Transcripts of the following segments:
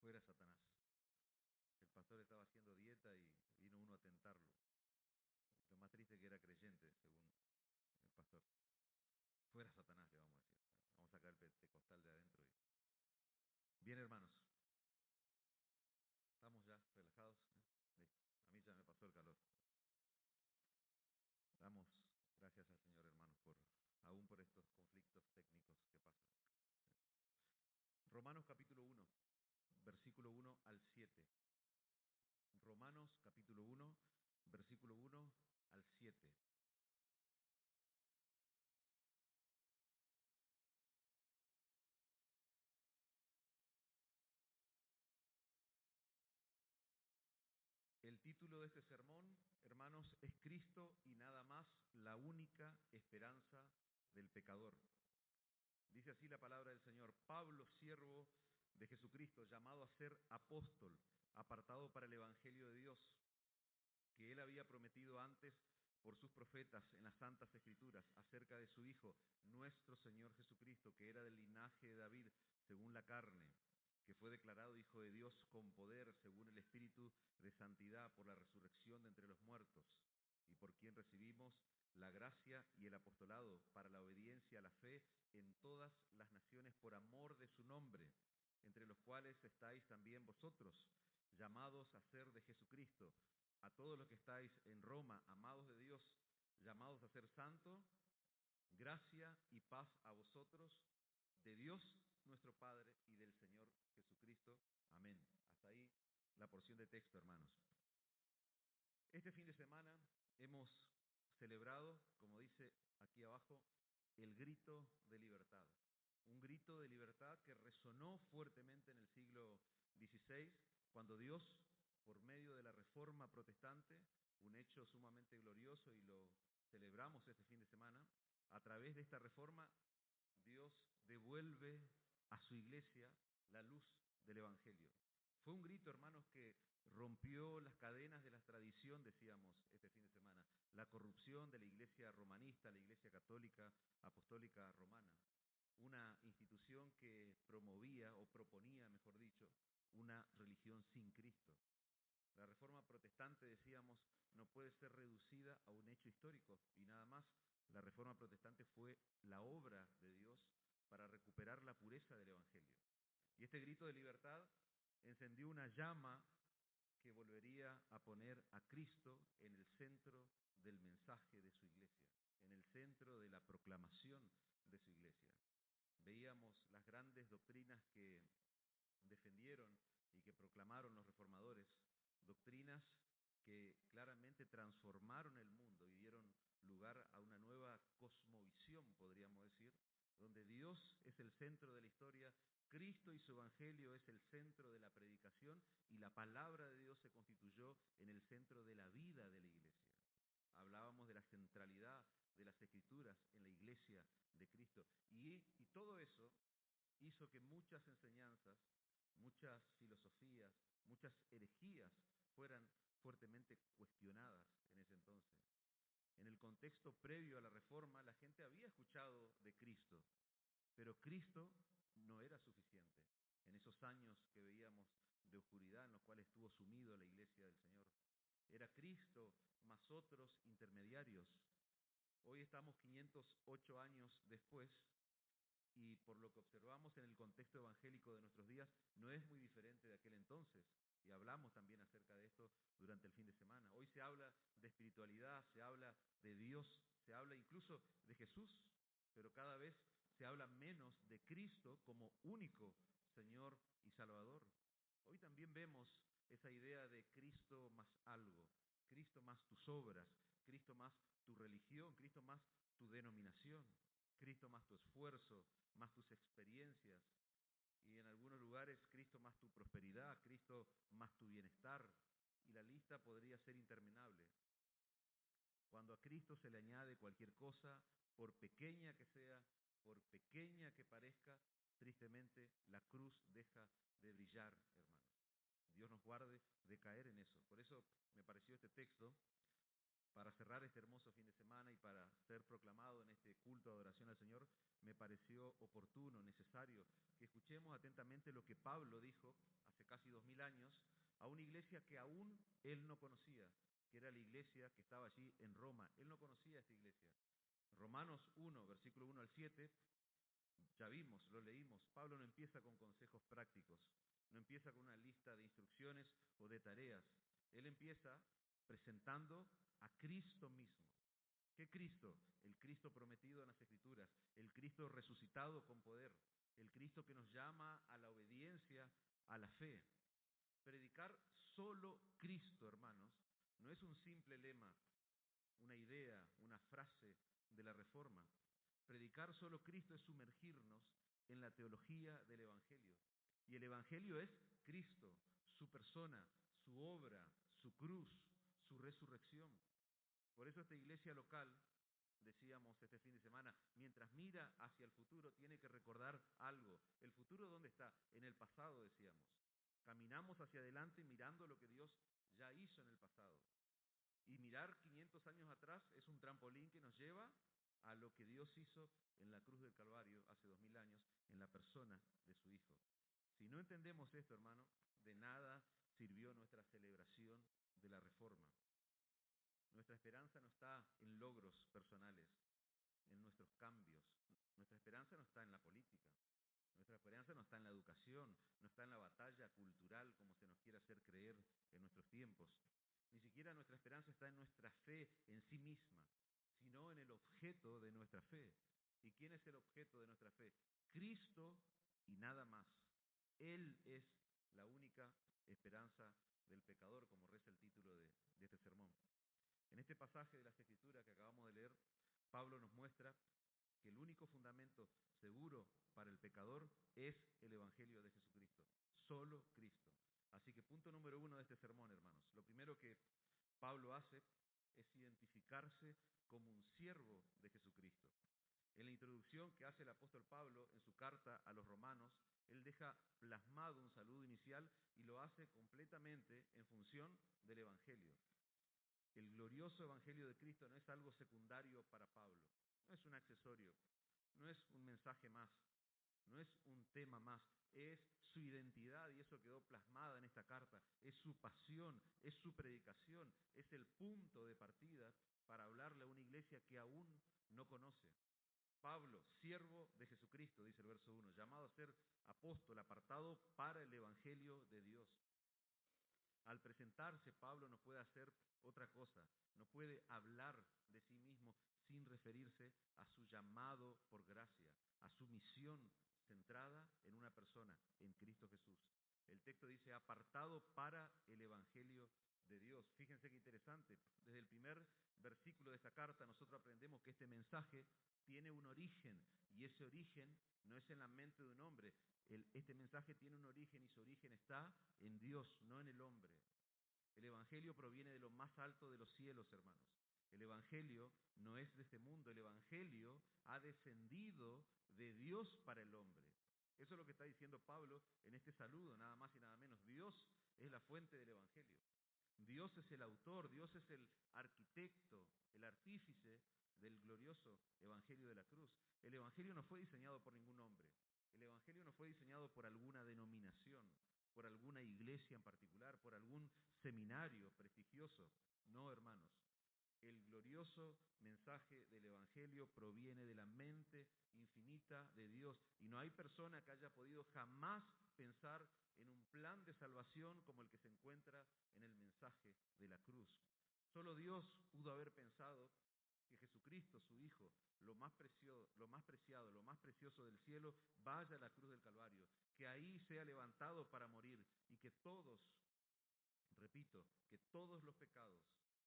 Fuera Satanás. El pastor estaba haciendo dieta y vino uno a tentarlo. Lo más triste que era creyente, según el pastor. Fuera Satanás, le vamos a decir. Vamos a sacar el pentecostal de adentro. Bien, hermanos. ¿Estamos ya relajados? Listo. A mí ya me pasó el calor. Damos gracias al Señor, hermanos, aún por estos conflictos técnicos que pasan. Romanos capítulo 1, versículo 1 al 7. Romanos capítulo 1, versículo 1 al 7. El título de este sermón, hermanos, es Cristo y nada más, la única esperanza del pecador. Dice así la palabra del Señor: Pablo, siervo de Jesucristo, llamado a ser apóstol, apartado para el Evangelio de Dios, que él había prometido antes por sus profetas en las Santas Escrituras, acerca de su Hijo, nuestro Señor Jesucristo, que era del linaje de David, según la carne, que fue declarado Hijo de Dios con poder, según el Espíritu de santidad, por la resurrección de entre los muertos, y por quien recibimos la gracia y el apostolado para la obediencia a la fe en todas las naciones por amor de su nombre, entre los cuales estáis también vosotros, llamados a ser de Jesucristo. A todos los que estáis en Roma, amados de Dios, llamados a ser santos, gracia y paz a vosotros, de Dios nuestro Padre y del Señor Jesucristo. Amén. Hasta ahí la porción de texto, hermanos. Este fin de semana hemos celebrado, como dice aquí abajo, el grito de libertad. Un grito de libertad que resonó fuertemente en el siglo XVI, cuando Dios, por medio de la Reforma Protestante, un hecho sumamente glorioso y lo celebramos este fin de semana, a través de esta reforma, Dios devuelve a su iglesia la luz del Evangelio. Fue un grito, hermanos, que rompió las cadenas de la tradición, decíamos este fin de semana, la corrupción de la iglesia romanista, la iglesia católica, apostólica romana, una institución que promovía o proponía, mejor dicho, una religión sin Cristo. La reforma protestante, decíamos, no puede ser reducida a un hecho histórico y nada más. La reforma protestante fue la obra de Dios para recuperar la pureza del Evangelio. Y este grito de libertad encendió una llama que volvería a poner a Cristo en el centro del mensaje de su iglesia, en el centro de la proclamación de su iglesia. Veíamos las grandes doctrinas que defendieron y que proclamaron los reformadores, doctrinas que claramente transformaron el mundo y dieron lugar a una nueva cosmovisión, podríamos decir, donde Dios es el centro de la historia, Cristo y su Evangelio es el centro de la predicación y la palabra de Dios se constituyó en el centro de la vida de la iglesia. Hablábamos de la centralidad de las Escrituras en la iglesia de Cristo y todo eso hizo que muchas enseñanzas, muchas filosofías, muchas herejías fueran fuertemente cuestionadas en ese entonces. En el contexto previo a la Reforma, la gente había escuchado de Cristo, pero Cristo no era suficiente. En esos años que veíamos de oscuridad en los cuales estuvo sumido la iglesia del Señor, era Cristo más otros intermediarios. Hoy estamos 508 años después y por lo que observamos en el contexto evangélico de nuestros días, no es muy diferente de aquel entonces. Y hablamos también acerca de esto durante el fin de semana. Hoy se habla de espiritualidad, se habla de Dios, se habla incluso de Jesús, pero cada vez se habla menos de Cristo como único Señor y Salvador. Hoy también vemos esa idea de Cristo más algo, Cristo más tus obras, Cristo más tu religión, Cristo más tu denominación, Cristo más tu esfuerzo, más tus experiencias, y en algunos lugares Cristo más tu prosperidad, Cristo más tu bienestar, y la lista podría ser interminable. Cuando a Cristo se le añade cualquier cosa, por pequeña que sea, por pequeña que parezca, tristemente la cruz deja de brillar, hermanos. Dios nos guarde de caer en eso. Por eso me pareció este texto, para cerrar este hermoso fin de semana y para ser proclamado en este culto de adoración al Señor, me pareció oportuno, necesario, que escuchemos atentamente lo que Pablo dijo hace casi 2000 años a una iglesia que aún él no conocía, que era la iglesia que estaba allí en Roma. Él no conocía esta iglesia. Romanos 1, versículo 1 al 7, ya vimos, lo leímos, Pablo no empieza con consejos prácticos, no empieza con una lista de instrucciones o de tareas. Él empieza presentando a Cristo mismo. ¿Qué Cristo? El Cristo prometido en las Escrituras, el Cristo resucitado con poder, el Cristo que nos llama a la obediencia, a la fe. Predicar solo Cristo, hermanos, no es un simple lema, una idea, una frase de la Reforma. Predicar solo Cristo es sumergirnos en la teología del Evangelio. Y el Evangelio es Cristo, su persona, su obra, su cruz, su resurrección. Por eso esta iglesia local, decíamos este fin de semana, mientras mira hacia el futuro, tiene que recordar algo. ¿El futuro dónde está? En el pasado, decíamos. Caminamos hacia adelante mirando lo que Dios ya hizo en el pasado. Y mirar 500 años atrás es un trampolín que nos lleva a lo que Dios hizo en la cruz del Calvario hace 2000 años, en la persona de su Hijo. Si no entendemos esto, hermano, de nada sirvió nuestra celebración de la Reforma. Nuestra esperanza no está en logros personales, en nuestros cambios. Nuestra esperanza no está en la política. Nuestra esperanza no está en la educación, no está en la batalla cultural como se nos quiere hacer creer en nuestros tiempos. Ni siquiera nuestra esperanza está en nuestra fe en sí misma, sino en el objeto de nuestra fe. ¿Y quién es el objeto de nuestra fe? Cristo y nada más. Él es la única esperanza del pecador, como reza el título de este sermón. En este pasaje de las Escrituras que acabamos de leer, Pablo nos muestra que el único fundamento seguro para el pecador es el Evangelio de Jesucristo, solo Cristo. Así que punto número 1 de este sermón, hermanos. Lo primero que Pablo hace es identificarse como un siervo de Jesucristo. En la introducción que hace el apóstol Pablo en su carta a los romanos, él deja plasmado un saludo inicial y lo hace completamente en función del Evangelio. El glorioso Evangelio de Cristo no es algo secundario para Pablo, no es un accesorio, no es un mensaje más, no es un tema más, es su identidad y eso quedó plasmada en esta carta, es su pasión, es su predicación, es el punto de partida para hablarle a una iglesia que aún no conoce. Pablo, siervo de Jesucristo, dice el verso 1, llamado a ser apóstol, apartado para el Evangelio de Dios. Al presentarse, Pablo no puede hacer otra cosa, no puede hablar de sí mismo sin referirse a su llamado por gracia, a su misión centrada en una persona, en Cristo Jesús. El texto dice, apartado para el Evangelio de Dios. Fíjense qué interesante, desde el primer versículo de esta carta nosotros aprendemos que este mensaje tiene un origen, y ese origen no es en la mente de un hombre. Este mensaje tiene un origen y su origen está en Dios, no en el hombre. El Evangelio proviene de lo más alto de los cielos, hermanos. El Evangelio no es de este mundo, el Evangelio ha descendido de Dios para el hombre. Eso es lo que está diciendo Pablo en este saludo, nada más y nada menos. Dios es la fuente del Evangelio. Dios es el autor, Dios es el arquitecto, el artífice del glorioso Evangelio de la cruz. El Evangelio no fue diseñado por ningún hombre. El Evangelio no fue diseñado por alguna denominación, por alguna iglesia en particular, por algún seminario prestigioso. No, hermanos. El glorioso mensaje del Evangelio proviene de la mente infinita de Dios y no hay persona que haya podido jamás pensar en un plan de salvación como el que se encuentra en el mensaje de la cruz. Solo Dios pudo haber pensado que Jesucristo, su Hijo, lo más preciado, lo más precioso del cielo, vaya a la cruz del Calvario, que ahí sea levantado para morir y que todos, repito, que todos los pecados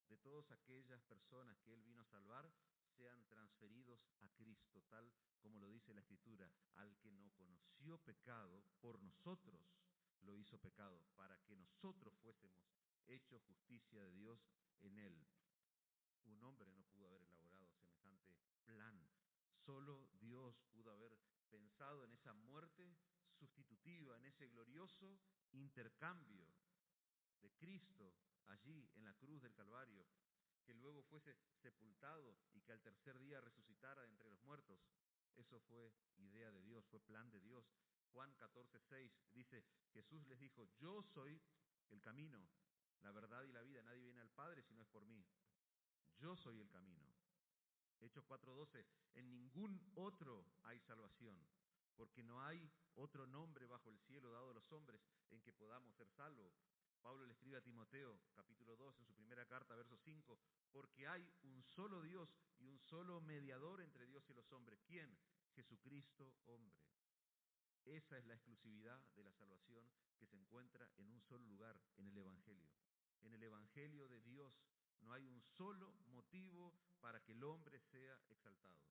de todas aquellas personas que Él vino a salvar sean transferidos a Cristo, tal como lo dice la Escritura. Al que no conoció pecado, por nosotros lo hizo pecado, para que nosotros fuésemos hechos justicia de Dios en Él. Un hombre no pudo haber elaborado semejante plan. Solo Dios pudo haber pensado en esa muerte sustitutiva, en ese glorioso intercambio de Cristo allí en la cruz del Calvario, que luego fuese sepultado y que al tercer día resucitara de entre los muertos. Eso eso fue idea de Dios, fue plan de Dios. Juan 14:6 dice, Jesús les dijo, yo soy el camino, la verdad y la vida. Nadie viene al Padre si no es por mí. Yo soy el camino. Hechos 4:12, en ningún otro hay salvación, porque no hay otro nombre bajo el cielo dado a los hombres en que podamos ser salvos. Pablo le escribe a Timoteo, capítulo 2, en su primera carta, verso 5, porque hay un solo Dios y un solo mediador entre Dios y los hombres. ¿Quién? Jesucristo, hombre. Esa es la exclusividad de la salvación que se encuentra en un solo lugar, en el Evangelio. En el Evangelio de Dios no hay un solo motivo para que el hombre sea exaltado.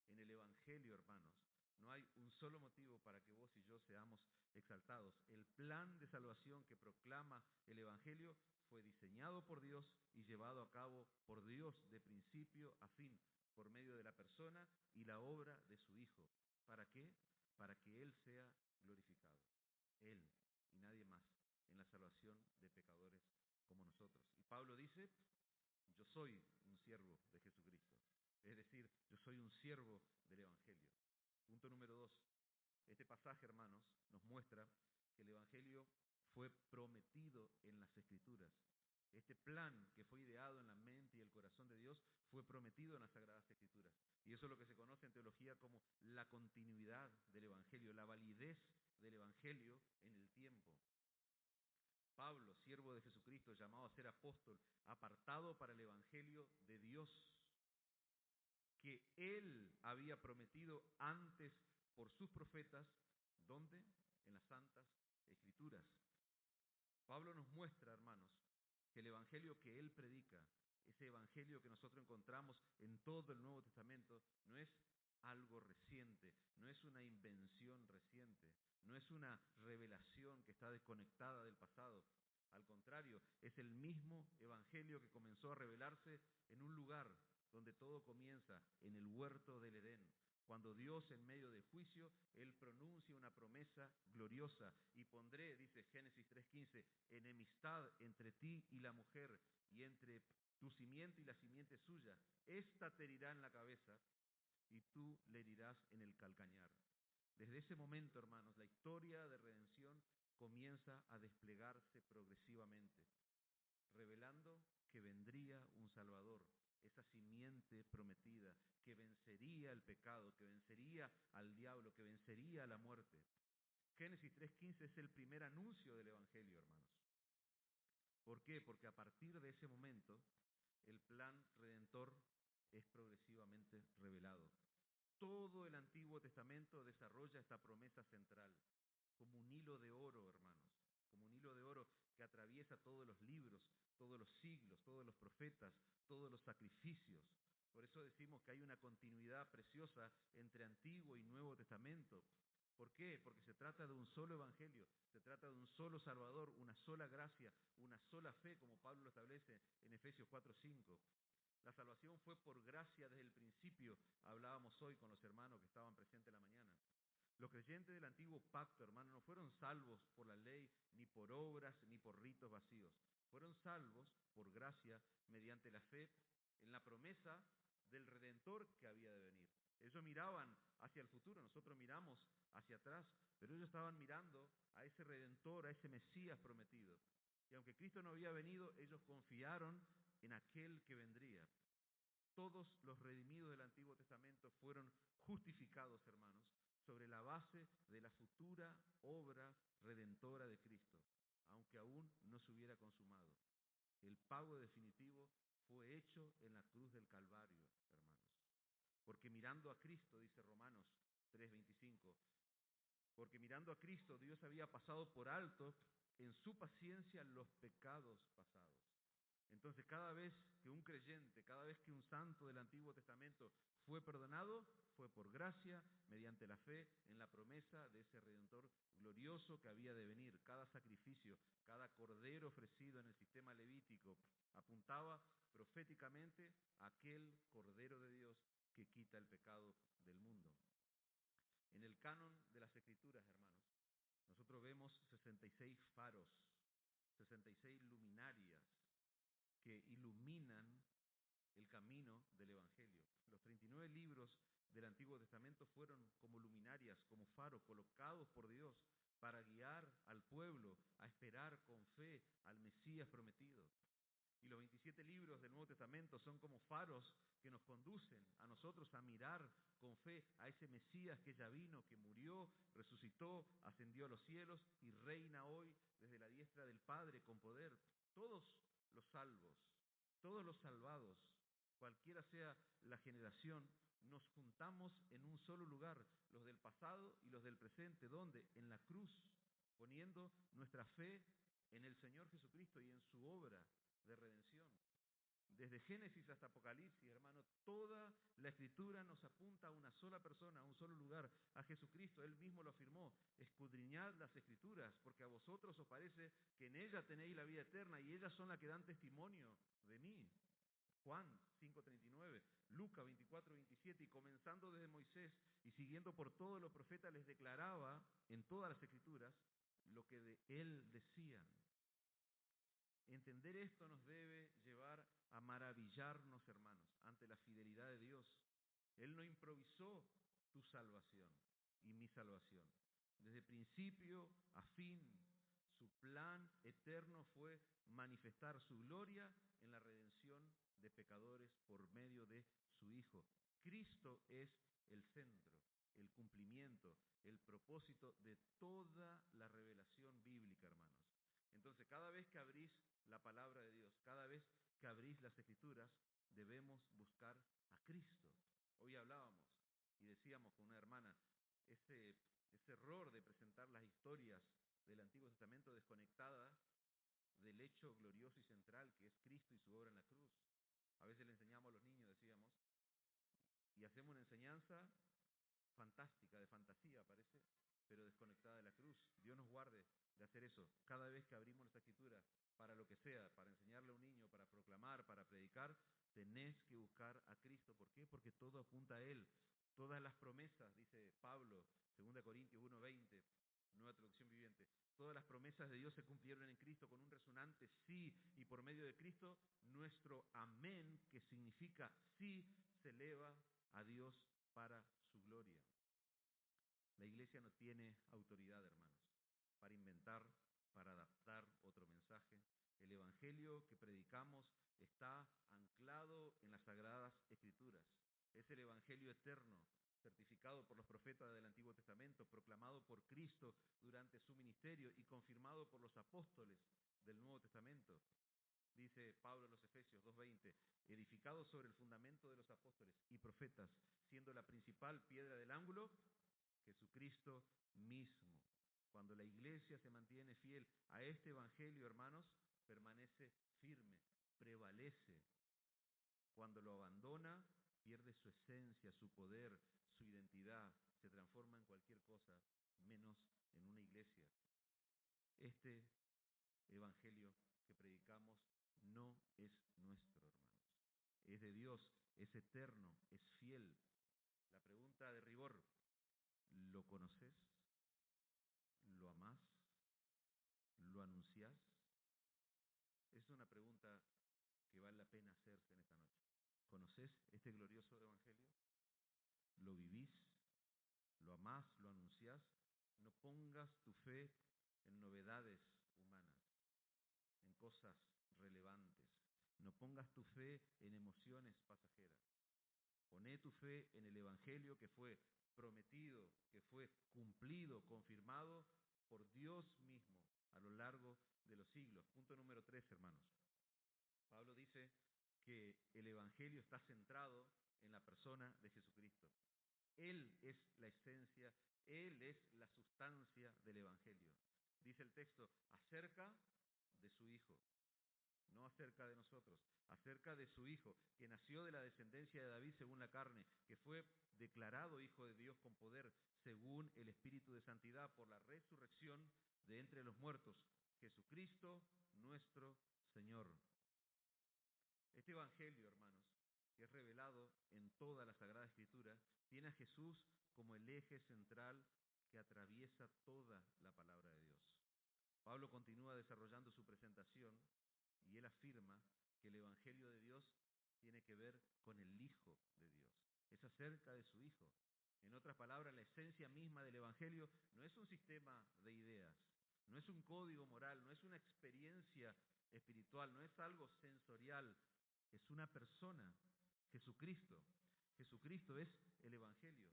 En el Evangelio, hermanos, no hay un solo motivo para que vos y yo seamos exaltados. El plan de salvación que proclama el Evangelio fue diseñado por Dios y llevado a cabo por Dios de principio a fin, por medio de la persona y la obra de su Hijo. ¿Para qué? Para que Él sea glorificado. Él y nadie más en la salvación de pecadores como nosotros. Y Pablo dice, yo soy un siervo de Jesucristo. Es decir, yo soy un siervo del Evangelio. Punto número 2. Este pasaje, hermanos, nos muestra que el Evangelio fue prometido en las Escrituras. Este plan que fue ideado en la mente y el corazón de Dios fue prometido en las Sagradas Escrituras. Y eso es lo que se conoce en teología como la continuidad del Evangelio, la validez del Evangelio en el tiempo. Pablo, siervo de Jesucristo, llamado a ser apóstol, apartado para el Evangelio de Dios, que Él había prometido antes por sus profetas, ¿dónde? En las Santas Escrituras. Pablo nos muestra, hermanos, que el Evangelio que Él predica, ese Evangelio que nosotros encontramos en todo el Nuevo Testamento, no es algo reciente, no es una invención reciente, no es una revelación que está desconectada del pasado. Al contrario, es el mismo Evangelio que comenzó a revelarse en un lugar donde todo comienza, en el huerto del Edén. Cuando Dios en medio de juicio, Él pronuncia una promesa gloriosa y pondré, dice Génesis 3:15, enemistad entre ti y la mujer y entre tu simiente y la simiente suya. Esta te herirá en la cabeza y tú le herirás en el calcañar. Desde ese momento, hermanos, la historia de redención comienza a desplegarse progresivamente, revelando que vendría un Salvador, esa simiente prometida, que vencería el pecado, que vencería al diablo, que vencería a la muerte. Génesis 3:15 es el primer anuncio del Evangelio, hermanos. ¿Por qué? Porque a partir de ese momento, el plan redentor es progresivamente revelado. Todo el Antiguo Testamento desarrolla esta promesa central, como un hilo de oro, hermanos, como un hilo de oro que atraviesa todos los libros, todos los siglos, todos los profetas, todos los sacrificios. Por eso decimos que hay una continuidad preciosa entre Antiguo y Nuevo Testamento. ¿Por qué? Porque se trata de un solo evangelio, se trata de un solo Salvador, una sola gracia, una sola fe, como Pablo lo establece en Efesios 4:5. La salvación fue por gracia desde el principio, hablábamos hoy con los hermanos que estaban presentes en la mañana. Los creyentes del antiguo pacto, hermanos, no fueron salvos por la ley, ni por obras, ni por ritos vacíos. Fueron salvos por gracia mediante la fe en la promesa del Redentor que había de venir. Ellos miraban hacia el futuro, nosotros miramos hacia atrás, pero ellos estaban mirando a ese Redentor, a ese Mesías prometido. Y aunque Cristo no había venido, ellos confiaron en aquel que vendría. Todos los redimidos del Antiguo Testamento fueron justificados, hermanos, sobre la base de la futura obra redentora de Cristo, aunque aún no se hubiera consumado. El pago definitivo fue hecho en la cruz del Calvario, hermanos. Porque mirando a Cristo, dice Romanos 3:25, porque mirando a Cristo Dios había pasado por alto en su paciencia los pecados pasados. Entonces, cada vez que un creyente, cada vez que un santo del Antiguo Testamento fue perdonado, fue por gracia, mediante la fe en la promesa de ese Redentor glorioso que había de venir. Cada sacrificio, cada cordero ofrecido en el sistema levítico apuntaba proféticamente a aquel Cordero de Dios que quita el pecado del mundo. En el canon de las Escrituras, hermanos, nosotros vemos 66 faros, 66 luminarias, que iluminan el camino del Evangelio. Los 39 libros del Antiguo Testamento fueron como luminarias, como faros colocados por Dios para guiar al pueblo a esperar con fe al Mesías prometido. Y los 27 libros del Nuevo Testamento son como faros que nos conducen a nosotros a mirar con fe a ese Mesías que ya vino, que murió, resucitó, ascendió a los cielos y reina hoy desde la diestra del Padre con poder. Todos los salvos, todos los salvados, cualquiera sea la generación, nos juntamos en un solo lugar, los del pasado y los del presente, ¿dónde? En la cruz, poniendo nuestra fe en el Señor Jesucristo y en su obra de redención. Desde Génesis hasta Apocalipsis, hermano, toda la Escritura nos apunta a una sola persona, a un solo lugar, a Jesucristo. Él mismo lo afirmó: escudriñad las Escrituras, porque a vosotros os parece que en ellas tenéis la vida eterna y ellas son las que dan testimonio de mí. Juan 5:39, Lucas 24:27, y comenzando desde Moisés y siguiendo por todos los profetas, les declaraba en todas las Escrituras lo que de él decían. Entender esto nos debe llevar a maravillarnos, hermanos, ante la fidelidad de Dios. Él no improvisó tu salvación y mi salvación. Desde principio a fin, su plan eterno fue manifestar su gloria en la redención de pecadores por medio de su Hijo. Cristo es el centro, el cumplimiento, el propósito de toda la revelación bíblica, hermanos. Entonces, cada vez que abrís la palabra de Dios, cada vez que abrís las Escrituras, debemos buscar a Cristo. Hoy hablábamos y decíamos con una hermana, ese error de presentar las historias del Antiguo Testamento desconectada del hecho glorioso y central que es Cristo y su obra en la cruz. A veces le enseñamos a los niños, decíamos, y hacemos una enseñanza fantástica, de fantasía parece, pero desconectada de la cruz. Dios nos guarde de hacer eso. Cada vez que abrimos nuestra Escritura, para lo que sea, para enseñarle a un niño, para proclamar, para predicar, tenés que buscar a Cristo. ¿Por qué? Porque todo apunta a Él. Todas las promesas, dice Pablo, 2 Corintios 1:20, nueva traducción viviente, todas las promesas de Dios se cumplieron en Cristo con un resonante sí, y por medio de Cristo nuestro amén, que significa sí, se eleva a Dios para su gloria. La iglesia no tiene autoridad, hermanos, para inventar, para adaptar otro mensaje. El evangelio que predicamos está anclado en las sagradas Escrituras. Es el evangelio eterno, certificado por los profetas del Antiguo Testamento, proclamado por Cristo durante su ministerio y confirmado por los apóstoles del Nuevo Testamento. Dice Pablo en los Efesios 2:20, edificado sobre el fundamento de los apóstoles y profetas, siendo la principal piedra del ángulo Jesucristo mismo. Cuando la iglesia se mantiene fiel a este evangelio, hermanos, permanece firme, prevalece. Cuando lo abandona, pierde su esencia, su poder, su identidad, se transforma en cualquier cosa, menos en una iglesia. Este evangelio que predicamos no es nuestro, hermanos. Es de Dios, es eterno, es fiel. La pregunta de rigor: ¿lo conoces? ¿Lo amás? ¿Lo anunciás? Es una pregunta que vale la pena hacerse en esta noche. ¿Conoces este glorioso evangelio? ¿Lo vivís? ¿Lo amás? ¿Lo anunciás? No pongas tu fe en novedades humanas, en cosas relevantes. No pongas tu fe en emociones pasajeras. Poné tu fe en el evangelio que fue prometido, que fue cumplido, confirmado por Dios mismo a lo largo de los siglos. Punto número 3, hermanos. Pablo dice que el evangelio está centrado en la persona de Jesucristo. Él es la esencia, Él es la sustancia del evangelio. Dice el texto, acerca de su Hijo. No acerca de nosotros, acerca de su Hijo, que nació de la descendencia de David según la carne, que fue declarado Hijo de Dios con poder según el Espíritu de Santidad por la resurrección de entre los muertos, Jesucristo nuestro Señor. Este Evangelio, hermanos, que es revelado en toda la Sagrada Escritura, tiene a Jesús como el eje central que atraviesa toda la palabra de Dios. Pablo continúa desarrollando su presentación y él afirma que el Evangelio de Dios tiene que ver con el Hijo de Dios. es acerca de su Hijo. En otras palabras, la esencia misma del Evangelio no es un sistema de ideas, no es un código moral, no es una experiencia espiritual, no es algo sensorial, es una persona, Jesucristo. Jesucristo es el Evangelio.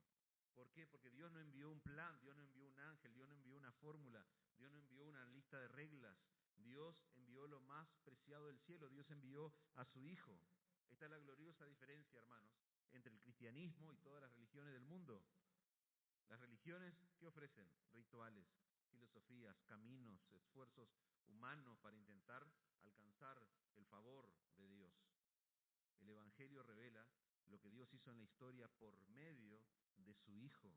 ¿Por qué? Porque Dios no envió un plan, Dios no envió un ángel, Dios no envió una fórmula, Dios no envió una lista de reglas, Dios envió lo más preciado del cielo, Dios envió a su Hijo. Esta es la gloriosa diferencia, hermanos, entre el cristianismo y todas las religiones del mundo. Las religiones, ¿qué ofrecen? Rituales, filosofías, caminos, esfuerzos humanos para intentar alcanzar el favor de Dios. El Evangelio revela lo que Dios hizo en la historia por medio de su Hijo.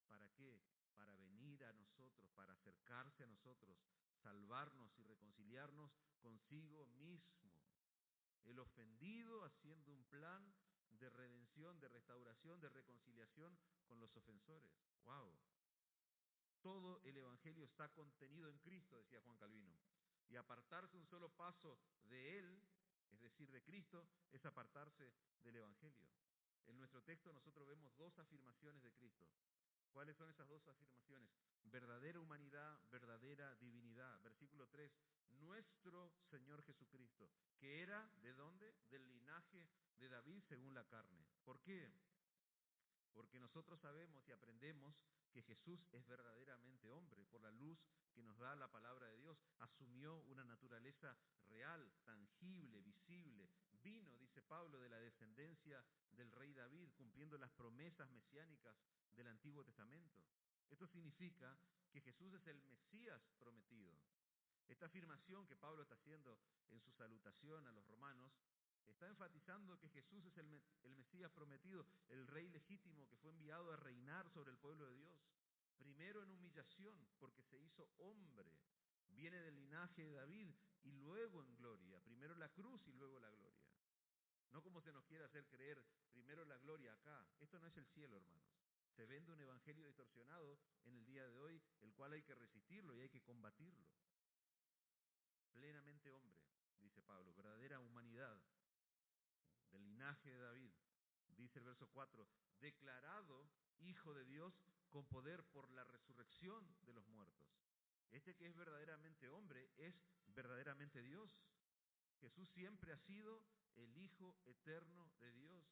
¿Para qué? Para venir a nosotros, para acercarse a nosotros, salvarnos y reconciliarnos consigo mismo. El ofendido haciendo un plan de redención, de restauración, de reconciliación con los ofensores. ¡Wow! Todo el Evangelio está contenido en Cristo, decía Juan Calvino. Y apartarse un solo paso de Él, es decir, de Cristo, es apartarse del Evangelio. En nuestro texto nosotros vemos dos afirmaciones de Cristo. ¿Cuáles son esas dos afirmaciones? Verdadera humanidad, verdadera divinidad. Versículo 3, nuestro Señor Jesucristo, que era, ¿de dónde? Del linaje de David según la carne. ¿Por qué? Porque nosotros sabemos y aprendemos que Jesús es verdaderamente hombre, por la luz que nos da la palabra de Dios. Asumió una naturaleza real, tangible, visible. Vino, dice Pablo, de la descendencia del rey David, cumpliendo las promesas mesiánicas del Antiguo Testamento. Esto significa que Jesús es el Mesías prometido. Esta afirmación que Pablo está haciendo en su salutación a los romanos está enfatizando que Jesús es el Mesías prometido, el Rey legítimo que fue enviado a reinar sobre el pueblo de Dios. Primero en humillación, porque se hizo hombre, viene del linaje de David, y luego en gloria, primero la cruz y luego la gloria. No como se nos quiere hacer creer, primero la gloria acá. Esto no es el cielo, hermanos. Se vende un evangelio distorsionado en el día de hoy, el cual hay que resistirlo y hay que combatirlo. Plenamente hombre, dice Pablo, verdadera humanidad, del linaje de David, dice el verso 4, declarado Hijo de Dios con poder por la resurrección de los muertos. Este que es verdaderamente hombre es verdaderamente Dios. Jesús siempre ha sido el Hijo eterno de Dios,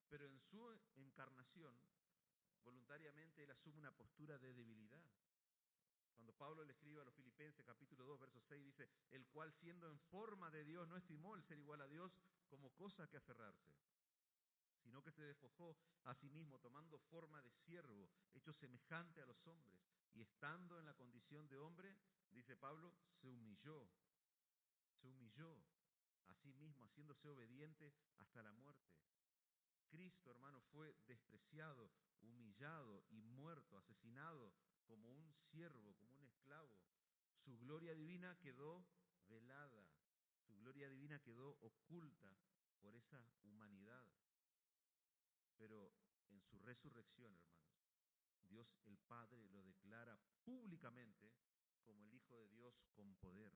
pero en su encarnación, voluntariamente Él asume una postura de debilidad. Cuando Pablo le escribe a los Filipenses, capítulo 2, verso 6, dice, el cual siendo en forma de Dios no estimó el ser igual a Dios como cosa que aferrarse, sino que se despojó a sí mismo, tomando forma de siervo, hecho semejante a los hombres, y estando en la condición de hombre, dice Pablo, se humilló a sí mismo, haciéndose obediente hasta la muerte. Cristo, hermano, fue despreciado, humillado y muerto, asesinado como un siervo, como un esclavo. Su gloria divina quedó velada, su gloria divina quedó oculta por esa humanidad. Pero en su resurrección, hermanos, Dios el Padre lo declara públicamente como el Hijo de Dios con poder,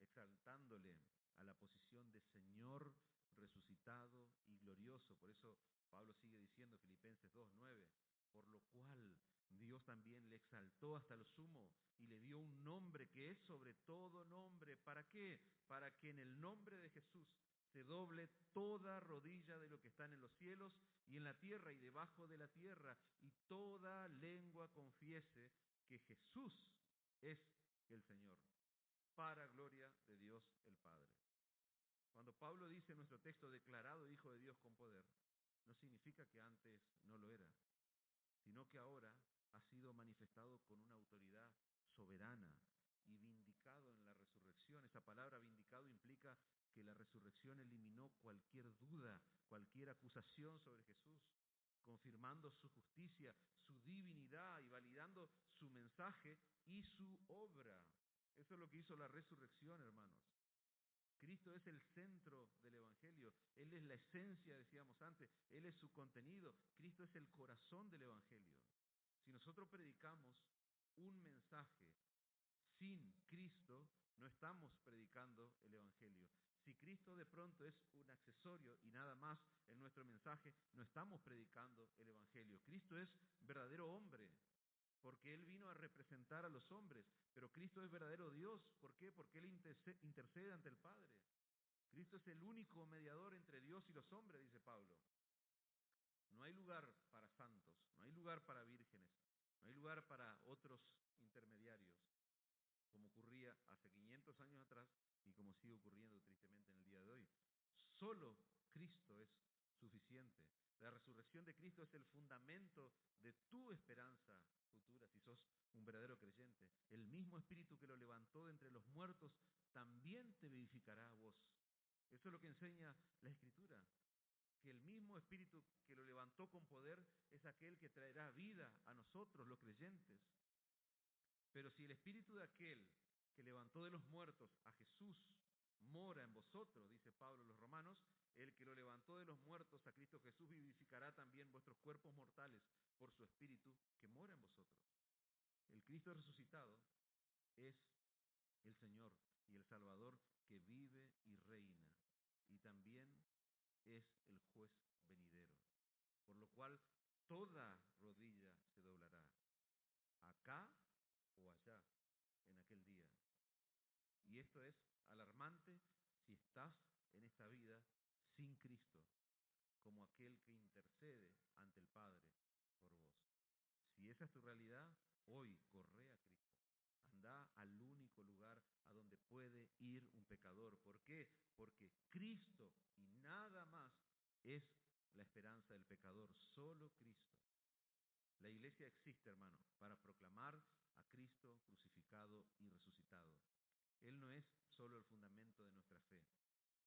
exaltándole a la posición de Señor resucitado y glorioso. Por eso Pablo sigue diciendo, Filipenses 2:9, por lo cual Dios también le exaltó hasta lo sumo y le dio un nombre que es sobre todo nombre. ¿Para qué? Para que en el nombre de Jesús se doble toda rodilla de lo que está en los cielos y en la tierra y debajo de la tierra, y toda lengua confiese que Jesús es el Señor, para gloria de Dios el Padre. Cuando Pablo dice en nuestro texto, declarado Hijo de Dios con poder, no significa que antes no lo era, sino que ahora ha sido manifestado con una autoridad soberana y vindicado en la resurrección. Esa palabra vindicado implica que la resurrección eliminó cualquier duda, cualquier acusación sobre Jesús, confirmando su justicia, su divinidad y validando su mensaje y su obra. Eso es lo que hizo la resurrección, hermanos. Cristo es el centro del Evangelio, Él es la esencia, decíamos antes, Él es su contenido, Cristo es el corazón del Evangelio. Si nosotros predicamos un mensaje Sin Cristo no estamos predicando el Evangelio. Si Cristo de pronto es un accesorio y nada más en nuestro mensaje, no estamos predicando el Evangelio. Cristo es verdadero hombre, porque Él vino a representar a los hombres, pero Cristo es verdadero Dios. ¿Por qué? Porque Él intercede ante el Padre. Cristo es el único mediador entre Dios y los hombres, dice Pablo. No hay lugar para santos, no hay lugar para vírgenes, no hay lugar para otros intermediarios, como ocurría hace 500 años atrás y como sigue ocurriendo tristemente en el día de hoy. Solo Cristo es suficiente. La resurrección de Cristo es el fundamento de tu esperanza futura, si sos un verdadero creyente. El mismo Espíritu que lo levantó de entre los muertos también te vivificará a vos. Eso es lo que enseña la Escritura, que el mismo Espíritu que lo levantó con poder es aquel que traerá vida a nosotros, los creyentes. Pero si el Espíritu de aquel que levantó de los muertos a Jesús mora en vosotros, dice Pablo a los romanos, el que lo levantó de los muertos a Cristo Jesús vivificará también vuestros cuerpos mortales por su Espíritu que mora en vosotros. El Cristo resucitado es el Señor y el Salvador que vive y reina, y también es el juez venidero, por lo cual toda rodilla se doblará, acá o allá, en aquel día. Y esto es alarmante si estás en esta vida sin Cristo, como aquel que intercede ante el Padre por vos. Si esa es tu realidad, hoy corre a Cristo. Anda al único lugar a donde puede ir un pecador. ¿Por qué? Porque Cristo y nada más es la esperanza del pecador, solo Cristo. La iglesia existe, hermano, para proclamar a Cristo crucificado y resucitado. Él no es solo el fundamento de nuestra fe,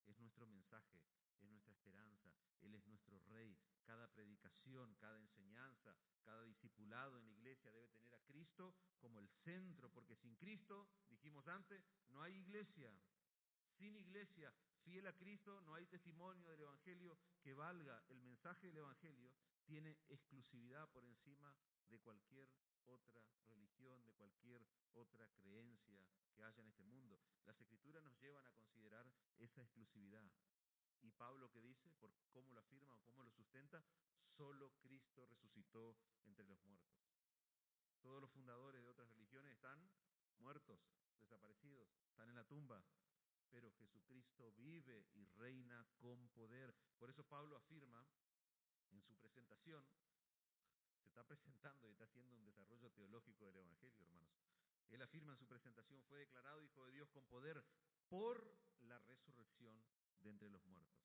es nuestro mensaje, es nuestra esperanza, Él es nuestro Rey. Cada predicación, cada enseñanza, cada discipulado en la iglesia debe tener a Cristo como el centro, porque sin Cristo, dijimos antes, no hay iglesia. Sin iglesia fiel a Cristo no hay testimonio del Evangelio que valga. El mensaje del Evangelio tiene exclusividad por encima de cualquier otra religión, de cualquier otra creencia que haya en este mundo. Las Escrituras nos llevan a considerar esa exclusividad. Y Pablo, ¿qué dice? ¿Por cómo lo afirma o cómo lo sustenta? Solo Cristo resucitó entre los muertos. Todos los fundadores de otras religiones están muertos, desaparecidos, están en la tumba. Pero Jesucristo vive y reina con poder. Por eso Pablo afirma en su presentación, se está presentando y está haciendo un desarrollo teológico del Evangelio, hermanos. Él afirma en su presentación, fue declarado Hijo de Dios con poder por la resurrección de entre los muertos.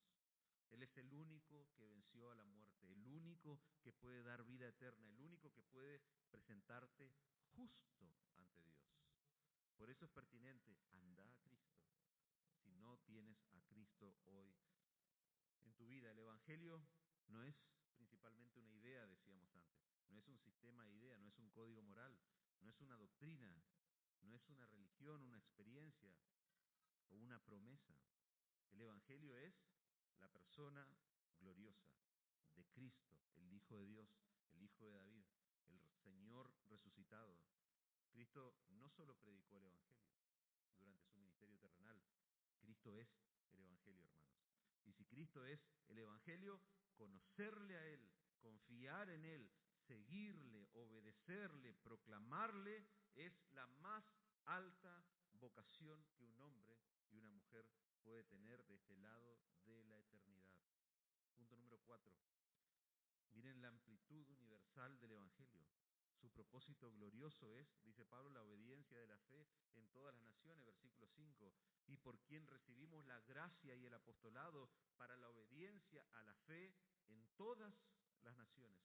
Él es el único que venció a la muerte, el único que puede dar vida eterna, el único que puede presentarte justo ante Dios. Por eso es pertinente, anda a Cristo. Si no tienes a Cristo hoy en tu vida, el Evangelio no es principalmente una idea, decíamos antes, no es un sistema de ideas, no es un código moral, no es una doctrina, no es una religión, una experiencia o una promesa. El Evangelio es la persona gloriosa de Cristo, el Hijo de Dios, el Hijo de David, el Señor resucitado. Cristo no solo predicó el Evangelio durante su ministerio terrenal, Cristo es el Evangelio, hermanos. Y si Cristo es el Evangelio, conocerle a Él, confiar en Él, seguirle, obedecerle, proclamarle, es la más alta vocación que un hombre y una mujer puede tener de este lado de la eternidad. Punto número 4. Miren la amplitud universal del Evangelio. Su propósito glorioso es, dice Pablo, la obediencia de la fe en todas las naciones, versículo 5, y por quien recibimos la gracia y el apostolado para la obediencia a la fe en todas las naciones,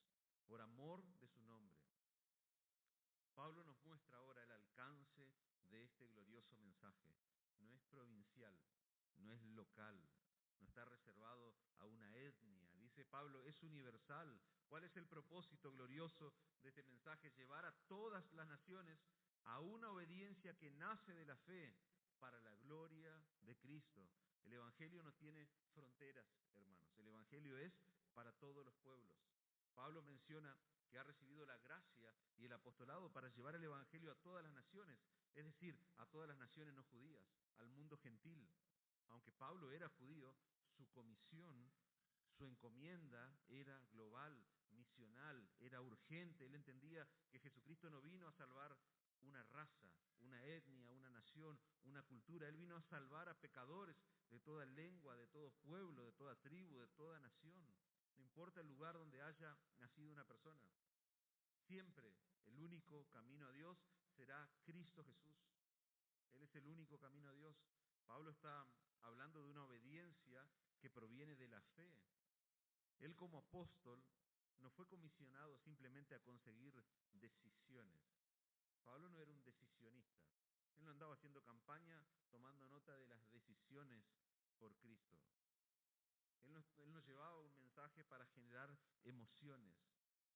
por amor de su nombre. Pablo nos muestra ahora el alcance de este glorioso mensaje. No es provincial, no es local, no está reservado a una etnia. Dice Pablo, es universal. ¿Cuál es el propósito glorioso de este mensaje? Llevar a todas las naciones a una obediencia que nace de la fe para la gloria de Cristo. El Evangelio no tiene fronteras, hermanos. El Evangelio es para todos los pueblos. Pablo menciona que ha recibido la gracia y el apostolado para llevar el evangelio a todas las naciones, es decir, a todas las naciones no judías, al mundo gentil. Aunque Pablo era judío, su comisión, su encomienda era global, misional, era urgente. Él entendía que Jesucristo no vino a salvar una raza, una etnia, una nación, una cultura. Él vino a salvar a pecadores de toda lengua, de todo pueblo, de toda tribu, de toda nación. No importa el lugar donde haya nacido una persona. Siempre el único camino a Dios será Cristo Jesús. Él es el único camino a Dios. Pablo está hablando de una obediencia que proviene de la fe. Él como apóstol no fue comisionado simplemente a conseguir decisiones. Pablo no era un decisionista. Él no andaba haciendo campaña tomando nota de las decisiones por Cristo. Él nos llevaba un mensaje para generar emociones,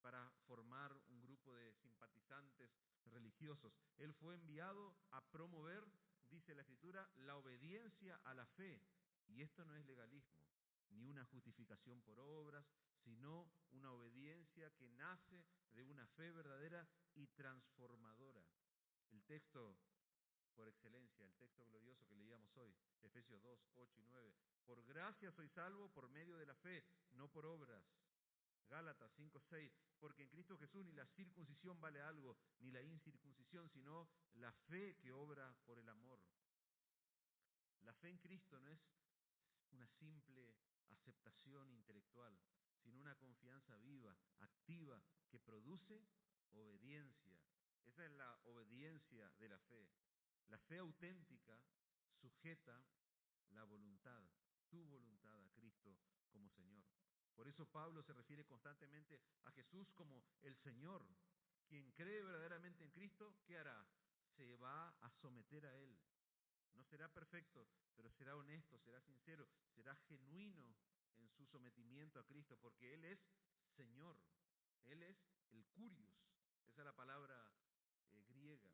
para formar un grupo de simpatizantes religiosos. Él fue enviado a promover, dice la Escritura, la obediencia a la fe. Y esto no es legalismo, ni una justificación por obras, sino una obediencia que nace de una fe verdadera y transformadora. El texto por excelencia, el texto glorioso que leíamos hoy, Efesios 2, 8 y 9. Por gracia soy salvo por medio de la fe, no por obras. Gálatas 5, 6. Porque en Cristo Jesús ni la circuncisión vale algo, ni la incircuncisión, sino la fe que obra por el amor. La fe en Cristo no es una simple aceptación intelectual, sino una confianza viva, activa, que produce obediencia. Esa es la obediencia de la fe. La fe auténtica sujeta la voluntad, tu voluntad a Cristo como Señor. Por eso Pablo se refiere constantemente a Jesús como el Señor. Quien cree verdaderamente en Cristo, ¿qué hará? Se va a someter a Él. No será perfecto, pero será honesto, será sincero, será genuino en su sometimiento a Cristo, porque Él es Señor. Él es el Curios. Esa es la palabra griega.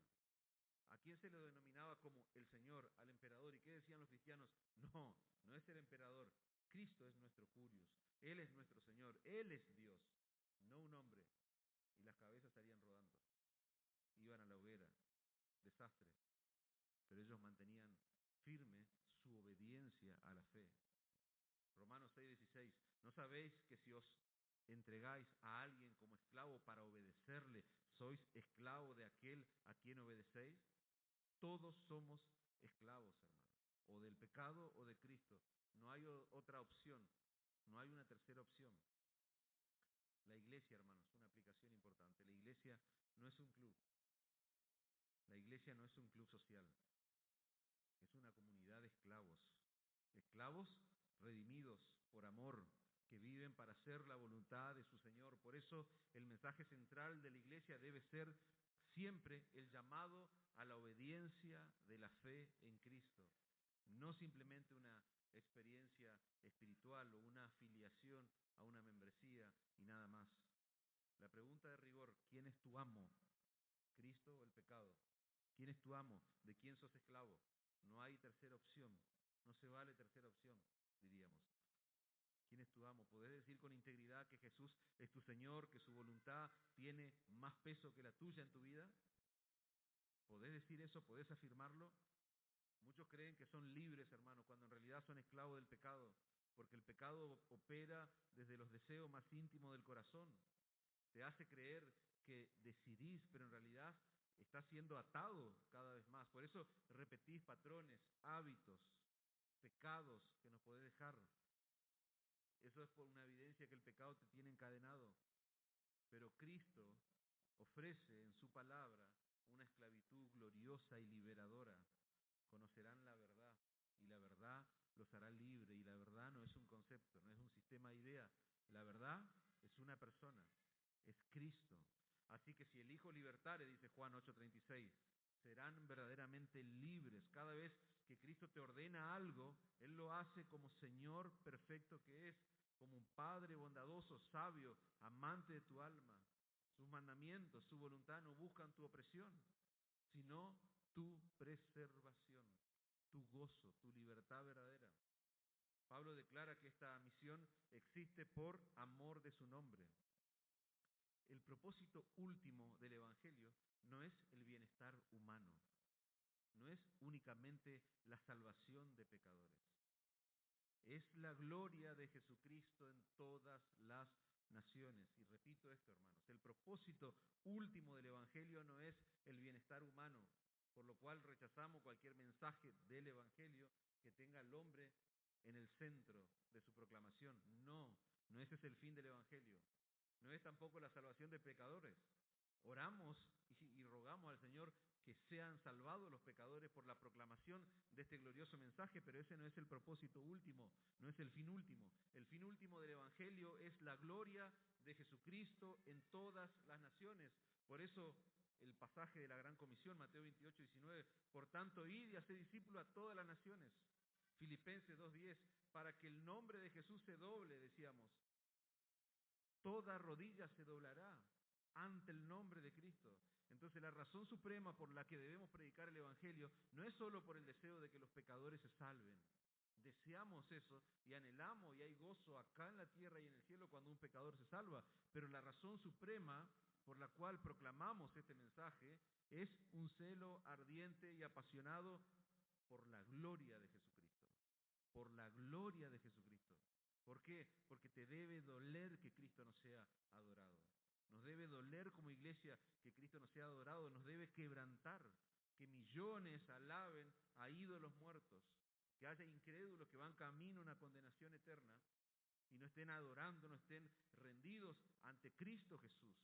¿A quién se le denominaba como el Señor? Al emperador. ¿Y qué decían los cristianos? No, no es el emperador. Cristo es nuestro Curios. Él es nuestro Señor. Él es Dios, no un hombre. Y las cabezas estarían rodando. Iban a la hoguera. Desastre. Pero ellos mantenían firme su obediencia a la fe. Romanos 6:16. ¿No sabéis que si os entregáis a alguien como esclavo para obedecerle, sois esclavo de aquel a quien obedecéis? Todos somos esclavos, hermanos, o del pecado o de Cristo. No hay otra opción, no hay una tercera opción. La iglesia, hermanos, una aplicación importante. La iglesia no es un club. La iglesia no es un club social. Es una comunidad de esclavos. Esclavos redimidos por amor, que viven para hacer la voluntad de su Señor. Por eso el mensaje central de la iglesia debe ser siempre el llamado a la obediencia de la fe en Cristo. No simplemente una experiencia espiritual o una afiliación a una membresía y nada más. La pregunta de rigor, ¿quién es tu amo? ¿Cristo o el pecado? ¿Quién es tu amo? ¿De quién sos esclavo? No hay tercera opción. No se vale tercera opción, diríamos. ¿Quién es tu amo? ¿Podés decir con integridad que Jesús es tu Señor, que su voluntad tiene más peso que la tuya en tu vida? ¿Podés decir eso? ¿Podés afirmarlo? Muchos creen que son libres, hermanos, cuando en realidad son esclavos del pecado, porque el pecado opera desde los deseos más íntimos del corazón. Te hace creer que decidís, pero en realidad estás siendo atado cada vez más. Por eso repetís patrones, hábitos, pecados que nos podés dejar. Eso es por una evidencia que el pecado te tiene encadenado. Pero Cristo ofrece en su palabra una esclavitud gloriosa y liberadora. Conocerán la verdad y la verdad los hará libre. Y la verdad no es un concepto, no es un sistema de ideas. La verdad es una persona, es Cristo. Así que si el Hijo libertare, dice Juan 8:36, serán verdaderamente libres. Cada vez que Cristo te ordena algo, Él lo hace como Señor perfecto que es, como un Padre bondadoso, sabio, amante de tu alma. Sus mandamientos, su voluntad no buscan tu opresión, sino tu preservación, tu gozo, tu libertad verdadera. Pablo declara que esta misión existe por amor de su nombre. el propósito último del Evangelio no es el bienestar humano, no es únicamente la salvación de pecadores. Es la gloria de Jesucristo en todas las naciones. Y repito esto, hermanos, el propósito último del Evangelio no es el bienestar humano, por lo cual rechazamos cualquier mensaje del Evangelio que tenga al hombre en el centro de su proclamación. No, no ese es el fin del Evangelio. No es tampoco la salvación de pecadores. Oramos y rogamos al Señor que sean salvados los pecadores por la proclamación de este glorioso mensaje, pero ese no es el propósito último, no es el fin último. El fin último del Evangelio es la gloria de Jesucristo en todas las naciones. Por eso el pasaje de la Gran Comisión, Mateo 28, 19, por tanto, id y haced discípulos a todas las naciones. Filipenses 2:10, para que el nombre de Jesús se doble, decíamos. Toda rodilla se doblará ante el nombre de Cristo. Entonces la razón suprema por la que debemos predicar el Evangelio no es solo por el deseo de que los pecadores se salven. Deseamos eso y anhelamos y hay gozo acá en la tierra y en el cielo cuando un pecador se salva. Pero la razón suprema por la cual proclamamos este mensaje es un celo ardiente y apasionado por la gloria de Jesucristo. Por la gloria de Jesucristo. ¿Por qué? Porque te debe doler que Cristo no sea adorado. Nos debe doler como iglesia que Cristo no sea adorado. Nos debe quebrantar que millones alaben a ídolos muertos. Que haya incrédulos que van camino a una condenación eterna y no estén adorando, no estén rendidos ante Cristo Jesús.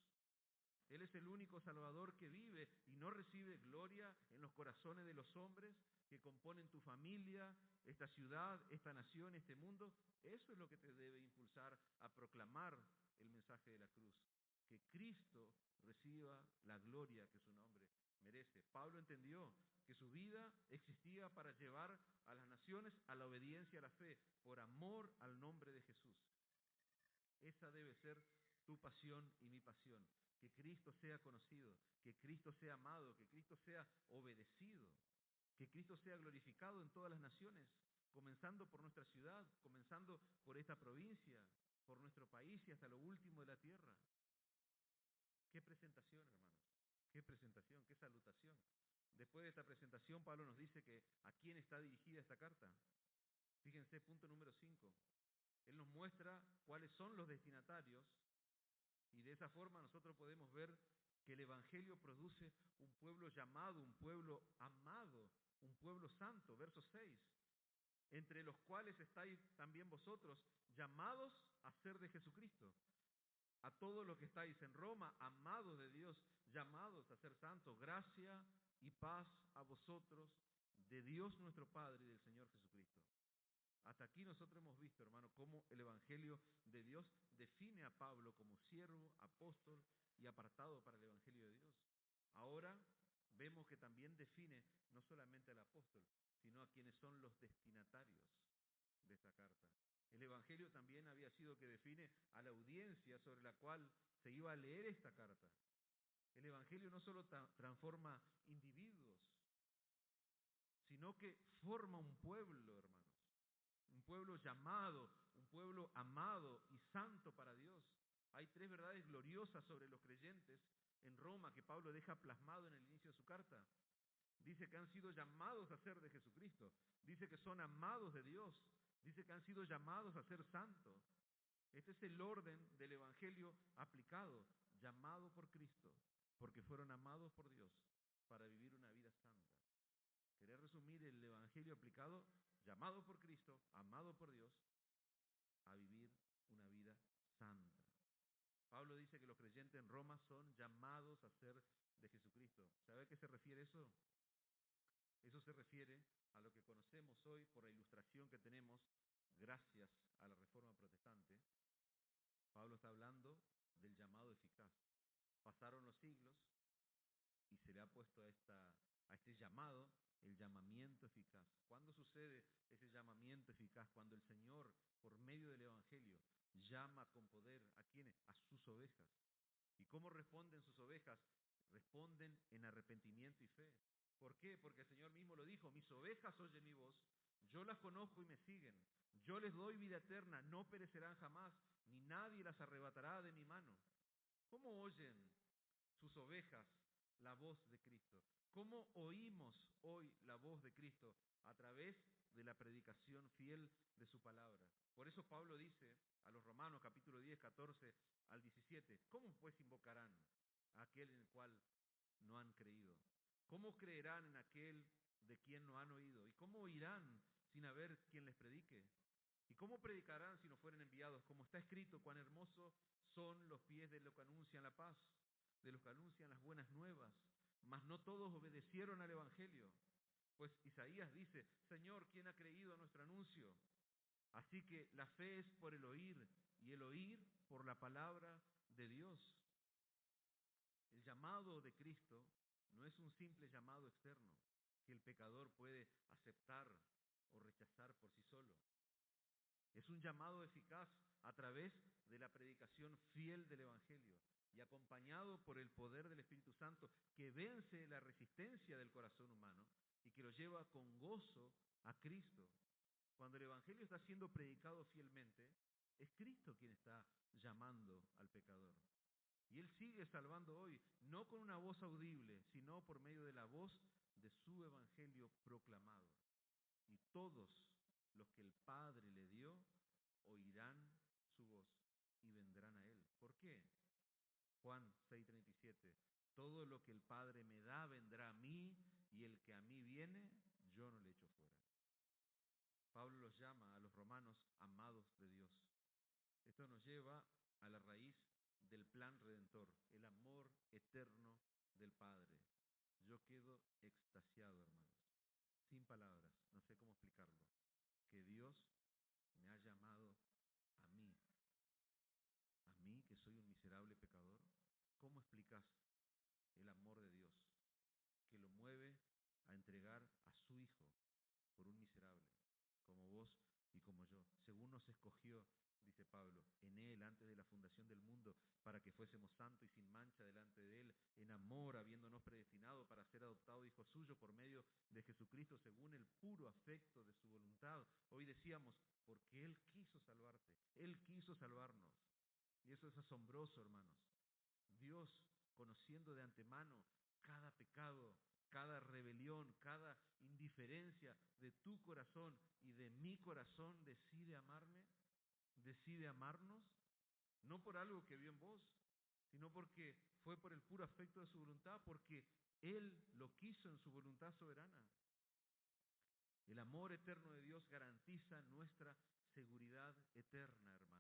Él es el único Salvador que vive y no recibe gloria en los corazones de los hombres que componen tu familia, esta ciudad, esta nación, este mundo. Eso es lo que te debe impulsar a proclamar el mensaje de la cruz. Que Cristo reciba la gloria que su nombre merece. Pablo entendió que su vida existía para llevar a las naciones a la obediencia a la fe, por amor al nombre de Jesús. Esa debe ser tu pasión y mi pasión. Que Cristo sea conocido, que Cristo sea amado, que Cristo sea obedecido, que Cristo sea glorificado en todas las naciones, comenzando por nuestra ciudad, comenzando por esta provincia, por nuestro país y hasta lo último de la tierra. Qué presentación, hermanos, qué presentación, qué salutación. Después de esta presentación, Pablo nos dice que a quién está dirigida esta carta. Fíjense, punto número 5. Él nos muestra cuáles son los destinatarios y de esa forma nosotros podemos ver que el Evangelio produce un pueblo llamado, un pueblo amado, un pueblo santo. Verso 6. Entre los cuales estáis también vosotros llamados a ser de Jesucristo. A todos los que estáis en Roma, amados de Dios, llamados a ser santos. Gracia y paz a vosotros, de Dios nuestro Padre y del Señor Jesucristo. Hasta aquí nosotros hemos visto, hermano, cómo el Evangelio de Dios define a Pablo como siervo, apóstol y apartado para el Evangelio de Dios. Ahora vemos que también define no solamente al apóstol, sino a quienes son los destinatarios de esta carta. El Evangelio también había sido que define a la audiencia sobre la cual se iba a leer esta carta. El Evangelio no solo transforma individuos, sino que forma un pueblo, hermanos. Un pueblo llamado, un pueblo amado y santo para Dios. Hay 3 verdades gloriosas sobre los creyentes en Roma que Pablo deja plasmado en el inicio de su carta. Dice que han sido llamados a ser de Jesucristo. Dice que son amados de Dios. Dice que han sido llamados a ser santos. Este es el orden del Evangelio aplicado, llamado por Cristo, porque fueron amados por Dios para vivir una vida santa. ¿Querés resumir el Evangelio aplicado? Llamado por Cristo, amado por Dios, a vivir una vida santa. Pablo dice que los creyentes en Roma son llamados a ser de Jesucristo. ¿Sabe a qué se refiere eso? Eso se refiere a lo que conocemos hoy por la ilustración que tenemos gracias a la Reforma Protestante. Pablo está hablando del llamado eficaz. Pasaron los siglos y se le ha puesto a este llamado el llamamiento eficaz. ¿Cuándo sucede ese llamamiento eficaz? Cuando el Señor, por medio del Evangelio, llama con poder ¿a quiénes? A sus ovejas. ¿Y cómo responden sus ovejas? Responden en arrepentimiento y fe. ¿Por qué? Porque el Señor mismo lo dijo, mis ovejas oyen mi voz, yo las conozco y me siguen, yo les doy vida eterna, no perecerán jamás, ni nadie las arrebatará de mi mano. ¿Cómo oyen sus ovejas la voz de Cristo? ¿Cómo oímos hoy la voz de Cristo? A través de la predicación fiel de su palabra. Por eso Pablo dice a los Romanos capítulo 10, 14 al 17, ¿cómo pues invocarán a aquel en el cual no han creído? ¿Cómo creerán en aquel de quien no han oído? ¿Y cómo oirán sin haber quien les predique? ¿Y cómo predicarán si no fueren enviados? Como está escrito, cuán hermosos son los pies de los que anuncian la paz, de los que anuncian las buenas nuevas. Mas no todos obedecieron al Evangelio. Pues Isaías dice, Señor, ¿quién ha creído a nuestro anuncio? Así que la fe es por el oír y el oír por la palabra de Dios. El llamado de Cristo no es un simple llamado externo que el pecador puede aceptar o rechazar por sí solo. Es un llamado eficaz a través de la predicación fiel del Evangelio y acompañado por el poder del Espíritu Santo que vence la resistencia del corazón humano y que lo lleva con gozo a Cristo. Cuando el Evangelio está siendo predicado fielmente, es Cristo quien está llamando al pecador. Y Él sigue salvando hoy, no con una voz audible, sino por medio de la voz de su Evangelio proclamado. Y todos los que el Padre le dio oirán su voz y vendrán a Él. ¿Por qué? Juan 6:37. Todo lo que el Padre me da vendrá a mí, y el que a mí viene, yo no le echo fuera. Pablo los llama a los romanos amados de Dios. Esto nos lleva a la raíz del plan redentor, el amor eterno del Padre. Yo quedo extasiado, hermanos, sin palabras, no sé cómo explicarlo, que Dios me ha llamado a mí que soy un miserable pecador. ¿Cómo explicas el amor de Dios que lo mueve a entregar a su Hijo por un miserable, como vos y como yo, según nos escogió, dice Pablo, en Él antes de la fundación del mundo, para que fuésemos santos y sin mancha delante de Él, en amor, habiéndonos predestinado para ser adoptados hijos suyos por medio de Jesucristo, según el puro afecto de su voluntad. Hoy decíamos, porque Él quiso salvarte, Él quiso salvarnos. Y eso es asombroso, hermanos. Dios, conociendo de antemano cada pecado, cada rebelión, cada indiferencia de tu corazón y de mi corazón, decide amarme, decide amarnos, no por algo que vio en vos, sino porque fue por el puro afecto de su voluntad, porque Él lo quiso en su voluntad soberana. El amor eterno de Dios garantiza nuestra seguridad eterna, hermanos.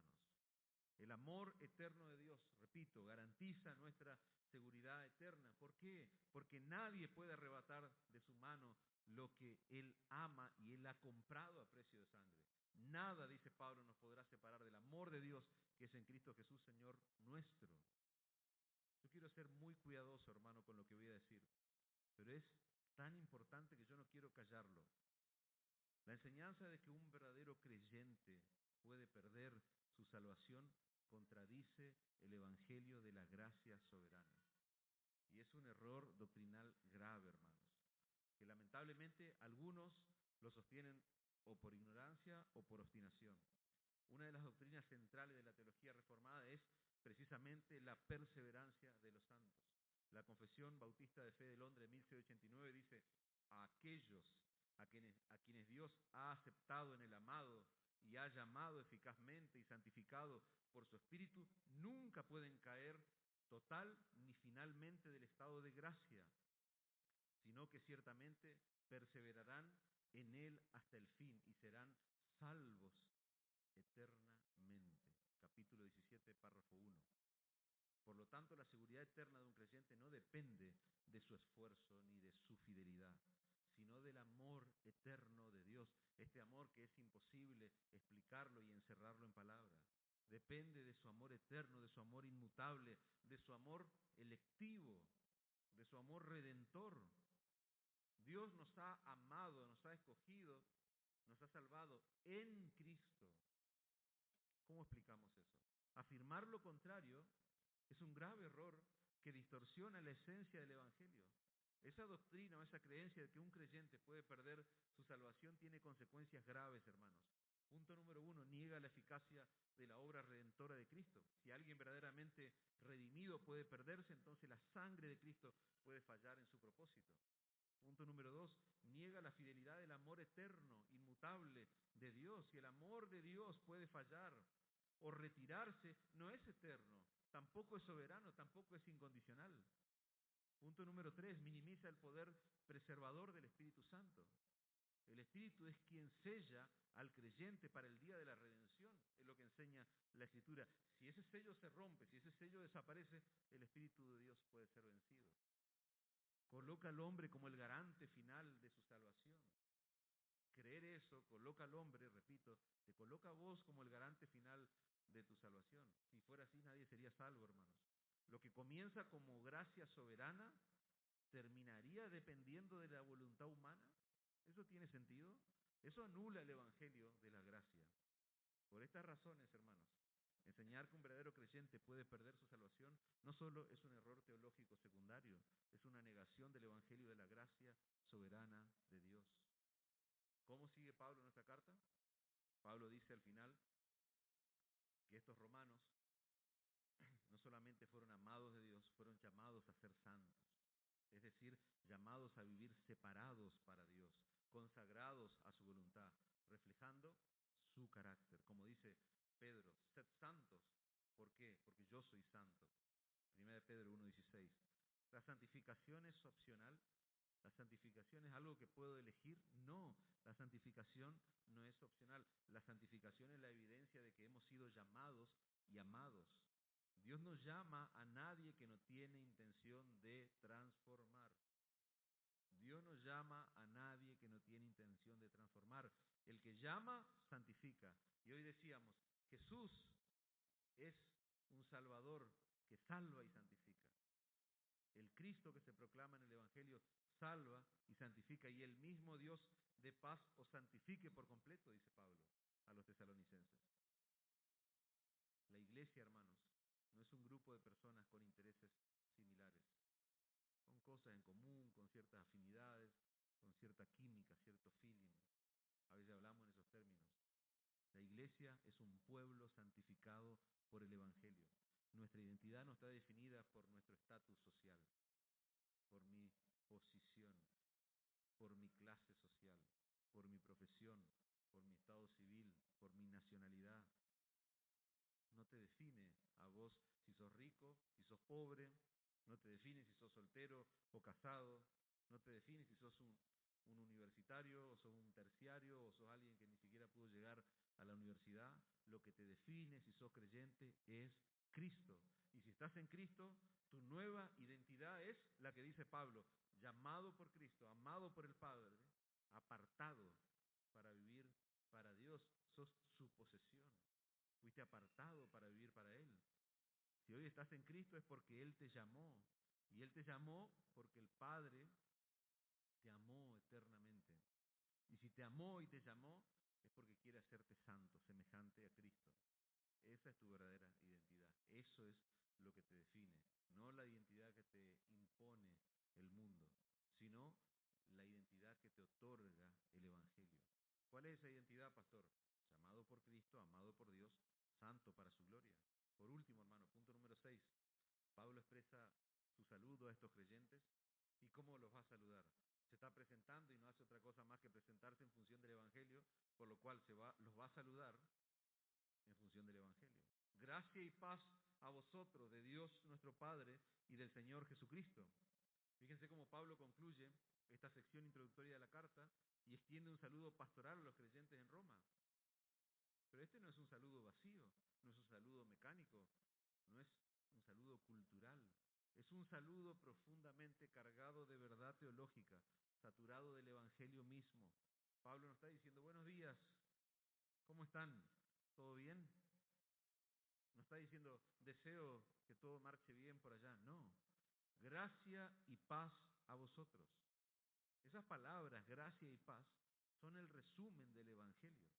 El amor eterno de Dios, repito, garantiza nuestra seguridad eterna. ¿Por qué? Porque nadie puede arrebatar de su mano lo que Él ama y Él ha comprado a precio de sangre. Nada, dice Pablo, nos podrá separar del amor de Dios que es en Cristo Jesús, Señor nuestro. Yo quiero ser muy cuidadoso, hermano, con lo que voy a decir, pero es tan importante que yo no quiero callarlo. La enseñanza de que un verdadero creyente puede perder su salvación contradice el Evangelio de la gracia soberana. Y es un error doctrinal grave, hermanos, que lamentablemente algunos lo sostienen o por ignorancia o por obstinación. Una de las doctrinas centrales de la teología reformada es precisamente la perseverancia de los santos. La Confesión Bautista de Fe de Londres, 1689, dice, a aquellos a quienes Dios ha aceptado en el amado y ha llamado eficazmente y santificado por su Espíritu, nunca pueden caer total ni finalmente del estado de gracia, sino que ciertamente perseverarán en Él hasta el fin y serán salvos eternamente. Capítulo 17, párrafo 1. Por lo tanto, la seguridad eterna de un creyente no depende de su esfuerzo ni de su fidelidad, sino del amor eterno de Dios, este amor que es imposible explicarlo y encerrarlo en palabras. Depende de su amor eterno, de su amor inmutable, de su amor electivo, de su amor redentor. Dios nos ha amado, nos ha escogido, nos ha salvado en Cristo. ¿Cómo explicamos eso? Afirmar lo contrario es un grave error que distorsiona la esencia del Evangelio. Esa doctrina o esa creencia de que un creyente puede perder su salvación tiene consecuencias graves, hermanos. Punto número 1, niega la eficacia de la obra redentora de Cristo. Si alguien verdaderamente redimido puede perderse, entonces la sangre de Cristo puede fallar en su propósito. Punto número 2, niega la fidelidad del amor eterno, inmutable de Dios. Si el amor de Dios puede fallar o retirarse, no es eterno, tampoco es soberano, tampoco es incondicional. Punto número 3, minimiza el poder preservador del Espíritu Santo. El Espíritu es quien sella al creyente para el día de la redención, es lo que enseña la Escritura. Si ese sello se rompe, si ese sello desaparece, el Espíritu de Dios puede ser vencido. Coloca al hombre como el garante final de su salvación. Creer eso coloca al hombre, repito, te coloca a vos como el garante final de tu salvación. Si fuera así, nadie sería salvo, hermanos. Lo que comienza como gracia soberana, ¿terminaría dependiendo de la voluntad humana? ¿Eso tiene sentido? Eso anula el Evangelio de la gracia. Por estas razones, hermanos, enseñar que un verdadero creyente puede perder su salvación no solo es un error teológico secundario, es una negación del Evangelio de la gracia soberana de Dios. ¿Cómo sigue Pablo en esta carta? Pablo dice al final que estos romanos no solamente fueron amados de Dios, fueron llamados a ser santos. Es decir, llamados a vivir separados para Dios, consagrados a su voluntad, reflejando su carácter. Como dice Pedro, sed santos. ¿Por qué? Porque yo soy santo. 1 Pedro 1:16. ¿La santificación es opcional? ¿La santificación es algo que puedo elegir? No, la santificación no es opcional. La santificación es la evidencia de que hemos sido llamados y amados. Dios no llama a nadie que no tiene intención de transformar. Dios no llama a nadie que no tiene intención de transformar. El que llama, santifica. Y hoy decíamos, Jesús es un Salvador que salva y santifica. El Cristo que se proclama en el Evangelio salva y santifica. Y el mismo Dios de paz os santifique por completo, dice Pablo a los tesalonicenses. La iglesia, hermanos, no es un grupo de personas con intereses similares, con cosas en común, con ciertas afinidades, con cierta química, cierto feeling. A veces hablamos en esos términos. La iglesia es un pueblo santificado por el Evangelio. Nuestra identidad no está definida por nuestro estatus social, por mi posición, por mi clase social, por mi profesión, por mi estado civil, por mi nacionalidad. No te define a vos si sos rico, si sos pobre, no te define si sos soltero o casado, no te define si sos un universitario o sos un terciario o sos alguien que ni siquiera pudo llegar a la universidad. Lo que te define si sos creyente es Cristo. Y si estás en Cristo, tu nueva identidad es la que dice Pablo, llamado por Cristo, amado por el Padre, apartado para vivir para Dios, sos su posesión. Fuiste apartado para vivir para Él. Si hoy estás en Cristo es porque Él te llamó. Y Él te llamó porque el Padre te amó eternamente. Y si te amó y te llamó, es porque quiere hacerte santo, semejante a Cristo. Esa es tu verdadera identidad. Eso es lo que te define. No la identidad que te impone el mundo, sino la identidad que te otorga el Evangelio. ¿Cuál es esa identidad, pastor? Llamado por Cristo, amado por Dios, santo para su gloria. Por último, hermano, punto número 6. Pablo expresa su saludo a estos creyentes. ¿Y cómo los va a saludar? Se está presentando y no hace otra cosa más que presentarse en función del Evangelio, por lo cual los va a saludar en función del Evangelio. Gracia y paz a vosotros, de Dios nuestro Padre y del Señor Jesucristo. Fíjense cómo Pablo concluye esta sección introductoria de la carta y extiende un saludo pastoral a los creyentes en Roma. Pero este no es un saludo vacío, no es un saludo mecánico, no es un saludo cultural. Es un saludo profundamente cargado de verdad teológica, saturado del Evangelio mismo. Pablo nos está diciendo, buenos días, ¿cómo están? ¿Todo bien? No está diciendo, deseo que todo marche bien por allá. No. Gracia y paz a vosotros. Esas palabras, gracia y paz, son el resumen del Evangelio.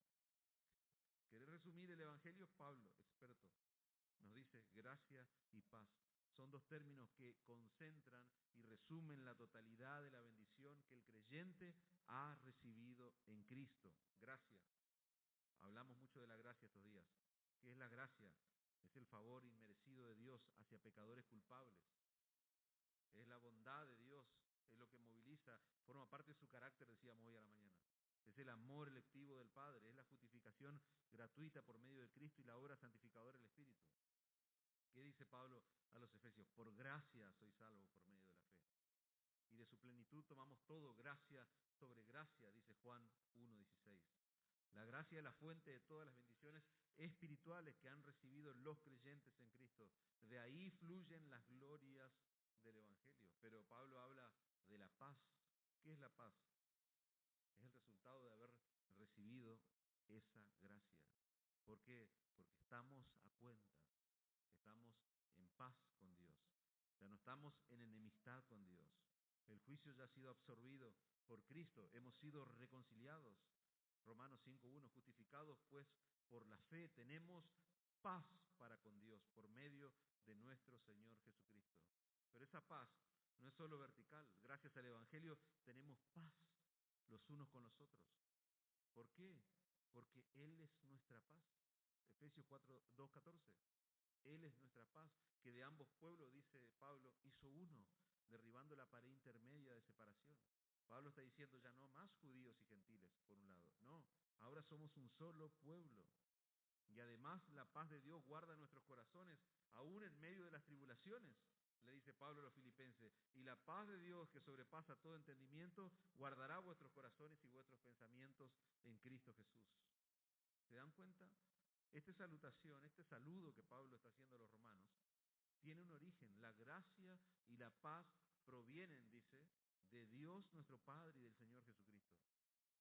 ¿Querés resumir el Evangelio? Pablo, experto, nos dice gracia y paz. Son dos términos que concentran y resumen la totalidad de la bendición que el creyente ha recibido en Cristo. Gracia. Hablamos mucho de la gracia estos días. ¿Qué es la gracia? Es el favor inmerecido de Dios hacia pecadores culpables. Es la bondad de Dios, es lo que moviliza, forma parte de su carácter, decíamos hoy a la mañana. Es el amor electivo del Padre, es la justificación gratuita por medio de Cristo y la obra santificadora del Espíritu. ¿Qué dice Pablo a los Efesios? Por gracia soy salvo por medio de la fe. Y de su plenitud tomamos todo, gracia sobre gracia, dice Juan 1:16. La gracia es la fuente de todas las bendiciones espirituales que han recibido los creyentes en Cristo. De ahí fluyen las glorias del Evangelio. Pero Pablo habla de la paz. ¿Qué es la paz? Es el resultado de haber recibido esa gracia. ¿Por qué? Porque estamos a cuenta, estamos en paz con Dios. Ya no estamos en enemistad con Dios. El juicio ya ha sido absorbido por Cristo. Hemos sido reconciliados. Romanos 5:1, justificados pues por la fe, tenemos paz para con Dios por medio de nuestro Señor Jesucristo. Pero esa paz no es solo vertical. Gracias al Evangelio tenemos paz los unos con los otros. ¿Por qué? Porque Él es nuestra paz. Efesios 2:14. Él es nuestra paz, que de ambos pueblos, dice Pablo, hizo uno, derribando la pared intermedia de separación. Pablo está diciendo ya no más judíos y gentiles, por un lado. No, ahora somos un solo pueblo. Y además la paz de Dios guarda nuestros corazones, aún en medio de las tribulaciones, le dice Pablo a los filipenses. Y la paz de Dios, que sobrepasa todo entendimiento, guardará vuestros corazones y vuestros pensamientos en Cristo Jesús. ¿Se dan cuenta? Esta salutación, este saludo que Pablo está haciendo a los romanos, tiene un origen. La gracia y la paz provienen, dice, de Dios nuestro Padre y del Señor Jesucristo.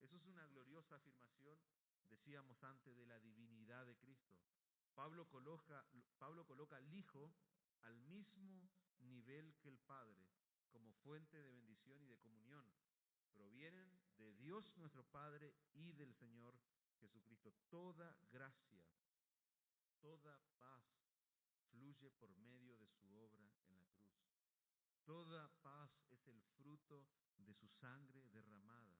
Eso es una gloriosa afirmación, decíamos antes, de la divinidad de Cristo. Pablo coloca al Hijo al mismo nivel que el Padre, como fuente de bendición y de comunión. Provienen de Dios nuestro Padre y del Señor Jesucristo. Toda gracia, toda paz fluye por medio de su obra en la cruz. Toda paz es el fruto de su sangre derramada.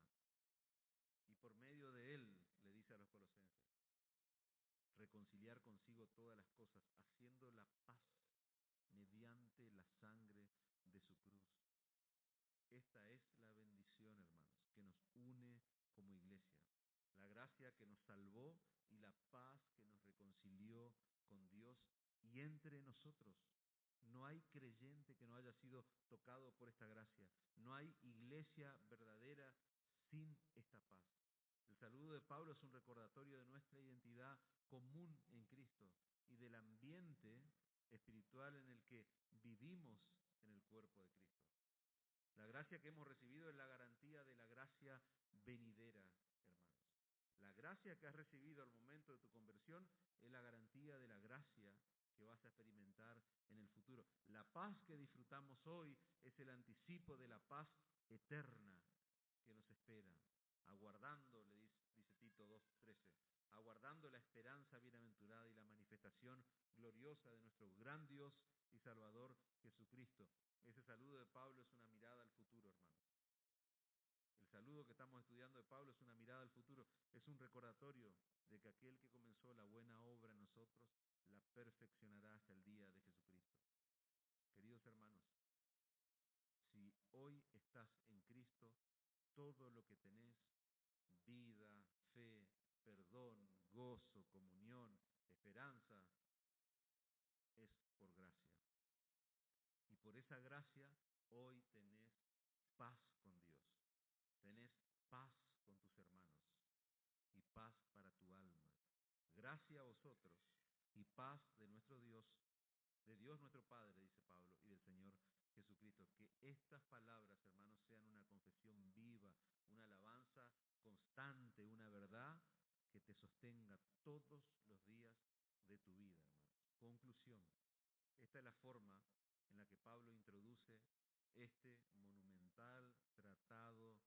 Y por medio de él, le dice a los colosenses, reconciliar consigo todas las cosas, haciendo la paz mediante la sangre de su cruz. Esta es la bendición, hermanos, que nos une como iglesia. La gracia que nos salvó y la paz que nos reconcilió con Dios y entre nosotros. No hay creyente que no haya sido tocado por esta gracia. No hay iglesia verdadera sin esta paz. El saludo de Pablo es un recordatorio de nuestra identidad común en Cristo y del ambiente espiritual en el que vivimos en el cuerpo de Cristo. La gracia que hemos recibido es la garantía de la gracia venidera, hermanos. La gracia que has recibido al momento de tu conversión es la garantía de la gracia que vas a experimentar en el futuro. La paz que disfrutamos hoy es el anticipo de la paz eterna que nos espera, aguardando, le dice Tito 2:13, aguardando la esperanza bienaventurada y la manifestación gloriosa de nuestro gran Dios y Salvador Jesucristo. Ese saludo de Pablo es una mirada al futuro, hermanos. El saludo que estamos estudiando de Pablo es una mirada al futuro, es un recordatorio de que aquel que comenzó la buena obra en nosotros la perfeccionará hasta el día de Jesucristo. Queridos hermanos, si hoy estás en Cristo, todo lo que tenés, vida, fe, perdón, gozo, comunión, esperanza, es por gracia. Y por esa gracia hoy tenés paz con Dios. Tenés paz con tus hermanos y paz para tu alma. Gracia a vosotros y paz de nuestro Dios, de Dios nuestro Padre, dice Pablo, y del Señor Jesucristo. Que estas palabras, hermanos, sean una confesión viva, una alabanza constante, una verdad que te sostenga todos los días de tu vida, hermanos. Conclusión. Esta es la forma en la que Pablo introduce este monumental tratado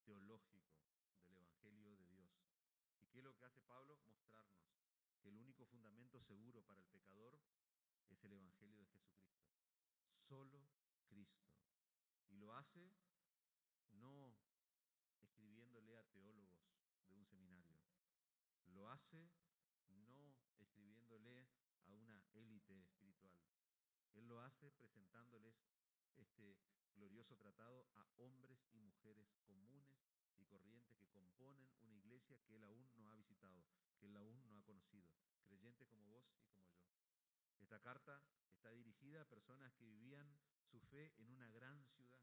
teológico del Evangelio de Dios. ¿Y qué es lo que hace Pablo? Mostrarnos que el único fundamento seguro para el pecador es el Evangelio de Jesucristo. Solo Cristo. Y lo hace no escribiéndole a teólogos de un seminario. Lo hace no escribiéndole a una élite espiritual. Él lo hace presentándoles este glorioso tratado a hombres y mujeres comunes y corrientes que componen una iglesia que él aún no ha visitado, que él aún no ha conocido, creyentes como vos y como yo. Esta carta está dirigida a personas que vivían su fe en una gran ciudad,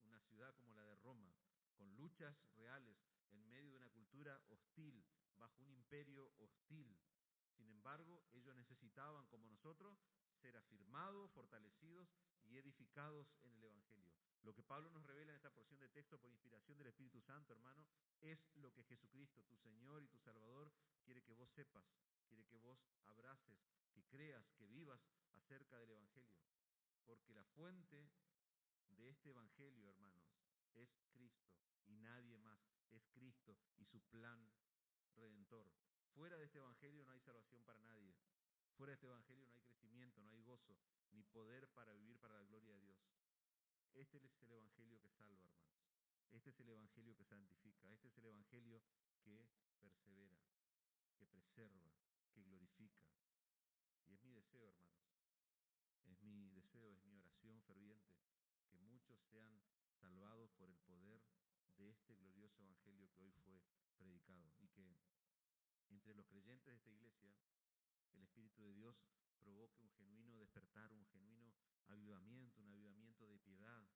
una ciudad como la de Roma, con luchas reales en medio de una cultura hostil, bajo un imperio hostil. Sin embargo, ellos necesitaban, como nosotros, ser afirmados, fortalecidos y edificados en el Evangelio. Lo que Pablo nos revela en esta porción de texto por inspiración del Espíritu Santo, hermano, es lo que Jesucristo, tu Señor y tu Salvador, quiere que vos sepas, quiere que vos abraces, que creas, que vivas acerca del Evangelio. Porque la fuente de este Evangelio, hermanos, es Cristo y nadie más. Es Cristo y su plan redentor. Fuera de este Evangelio no hay salvación para nadie. Fuera de este Evangelio no hay crecimiento, no hay gozo, ni poder para vivir para la gloria de Dios. Este es el Evangelio que salva, hermanos. Este es el Evangelio que santifica. Este es el Evangelio que persevera, que preserva, que glorifica. Y es mi deseo, hermanos. Es mi deseo, es mi oración ferviente, que muchos sean salvados por el poder de este glorioso Evangelio que hoy fue predicado y que entre los creyentes de esta iglesia el Espíritu de Dios provoque un genuino despertar, un genuino avivamiento, un avivamiento de piedad,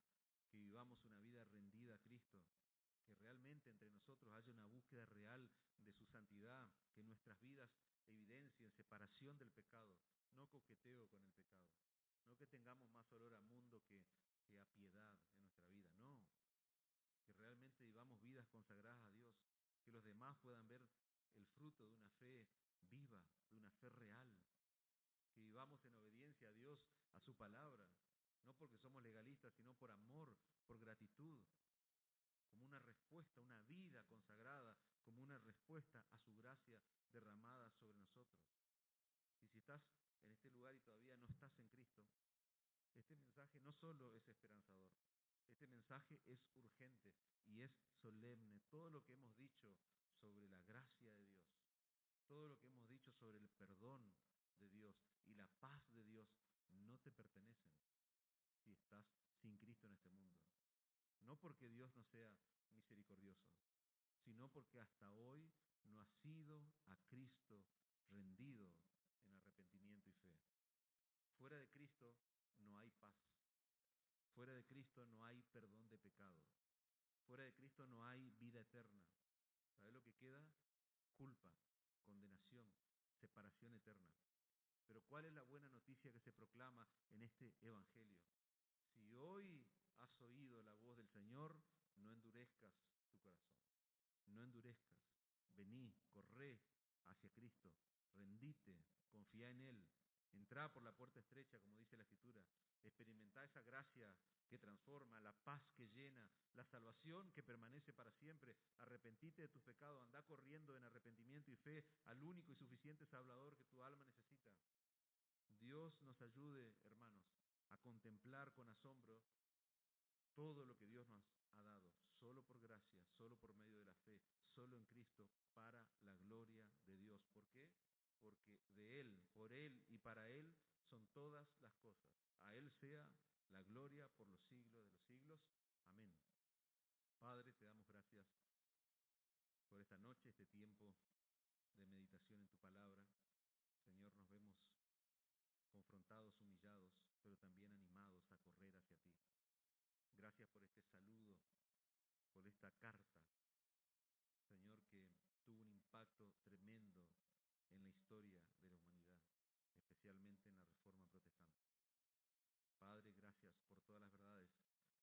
que vivamos una vida rendida a Cristo, que realmente entre nosotros haya una búsqueda real de su santidad, que nuestras vidas evidencien separación del pecado, no coqueteo con el pecado, no que tengamos más olor a mundo que a piedad en nuestra vida, no, que realmente vivamos vidas consagradas a Dios, que los demás puedan ver el fruto de una fe viva, de una fe real, que vivamos en obediencia a Dios, a su palabra, no porque somos legalistas, sino por amor, por gratitud, como una respuesta, una vida consagrada, como una respuesta a su gracia derramada sobre nosotros. Y si estás en este lugar y todavía no estás en Cristo, este mensaje no solo es esperanzador, este mensaje es urgente y es solemne. Todo lo que hemos dicho sobre la gracia de Dios, todo lo que hemos dicho sobre el perdón de Dios y la paz de Dios no te pertenecen si estás sin Cristo en este mundo. No porque Dios no sea misericordioso, sino porque hasta hoy no has sido a Cristo rendido en arrepentimiento y fe. Fuera de Cristo no hay paz. Fuera de Cristo no hay perdón de pecado. Fuera de Cristo no hay vida eterna. ¿Sabes lo que queda? Culpa, condenación, separación eterna. Pero ¿cuál es la buena noticia que se proclama en este Evangelio? Si hoy has oído la voz del Señor, no endurezcas tu corazón. No endurezcas. Vení, corre hacia Cristo. Rendite, confía en Él. Entrá por la puerta estrecha, como dice la Escritura. Experimentá esa gracia que transforma, la paz que llena, la salvación que permanece para siempre. Arrepentite de tus pecados, andá corriendo en arrepentimiento y fe al único y suficiente Salvador que tu alma necesita. Dios nos ayude, hermanos, a contemplar con asombro todo lo que Dios nos ha dado, solo por gracia, solo por medio de la fe, solo en Cristo, para la gloria de Dios. ¿Por qué? Porque de Él, por Él y para Él son todas las cosas. A Él sea la gloria por los siglos de los siglos. Amén. Padre, te damos gracias por esta noche, este tiempo de meditación en tu palabra. Señor, nos vemos confrontados, humillados, pero también animados a correr hacia ti. Gracias por este saludo, por esta carta, Señor, que tuvo un impacto tremendo en la historia de la humanidad, especialmente en la Reforma Protestante. Padre, gracias por todas las verdades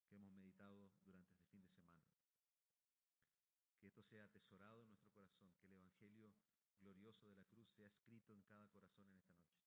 que hemos meditado durante este fin de semana. Que esto sea atesorado en nuestro corazón, que el Evangelio glorioso de la cruz sea escrito en cada corazón en esta noche.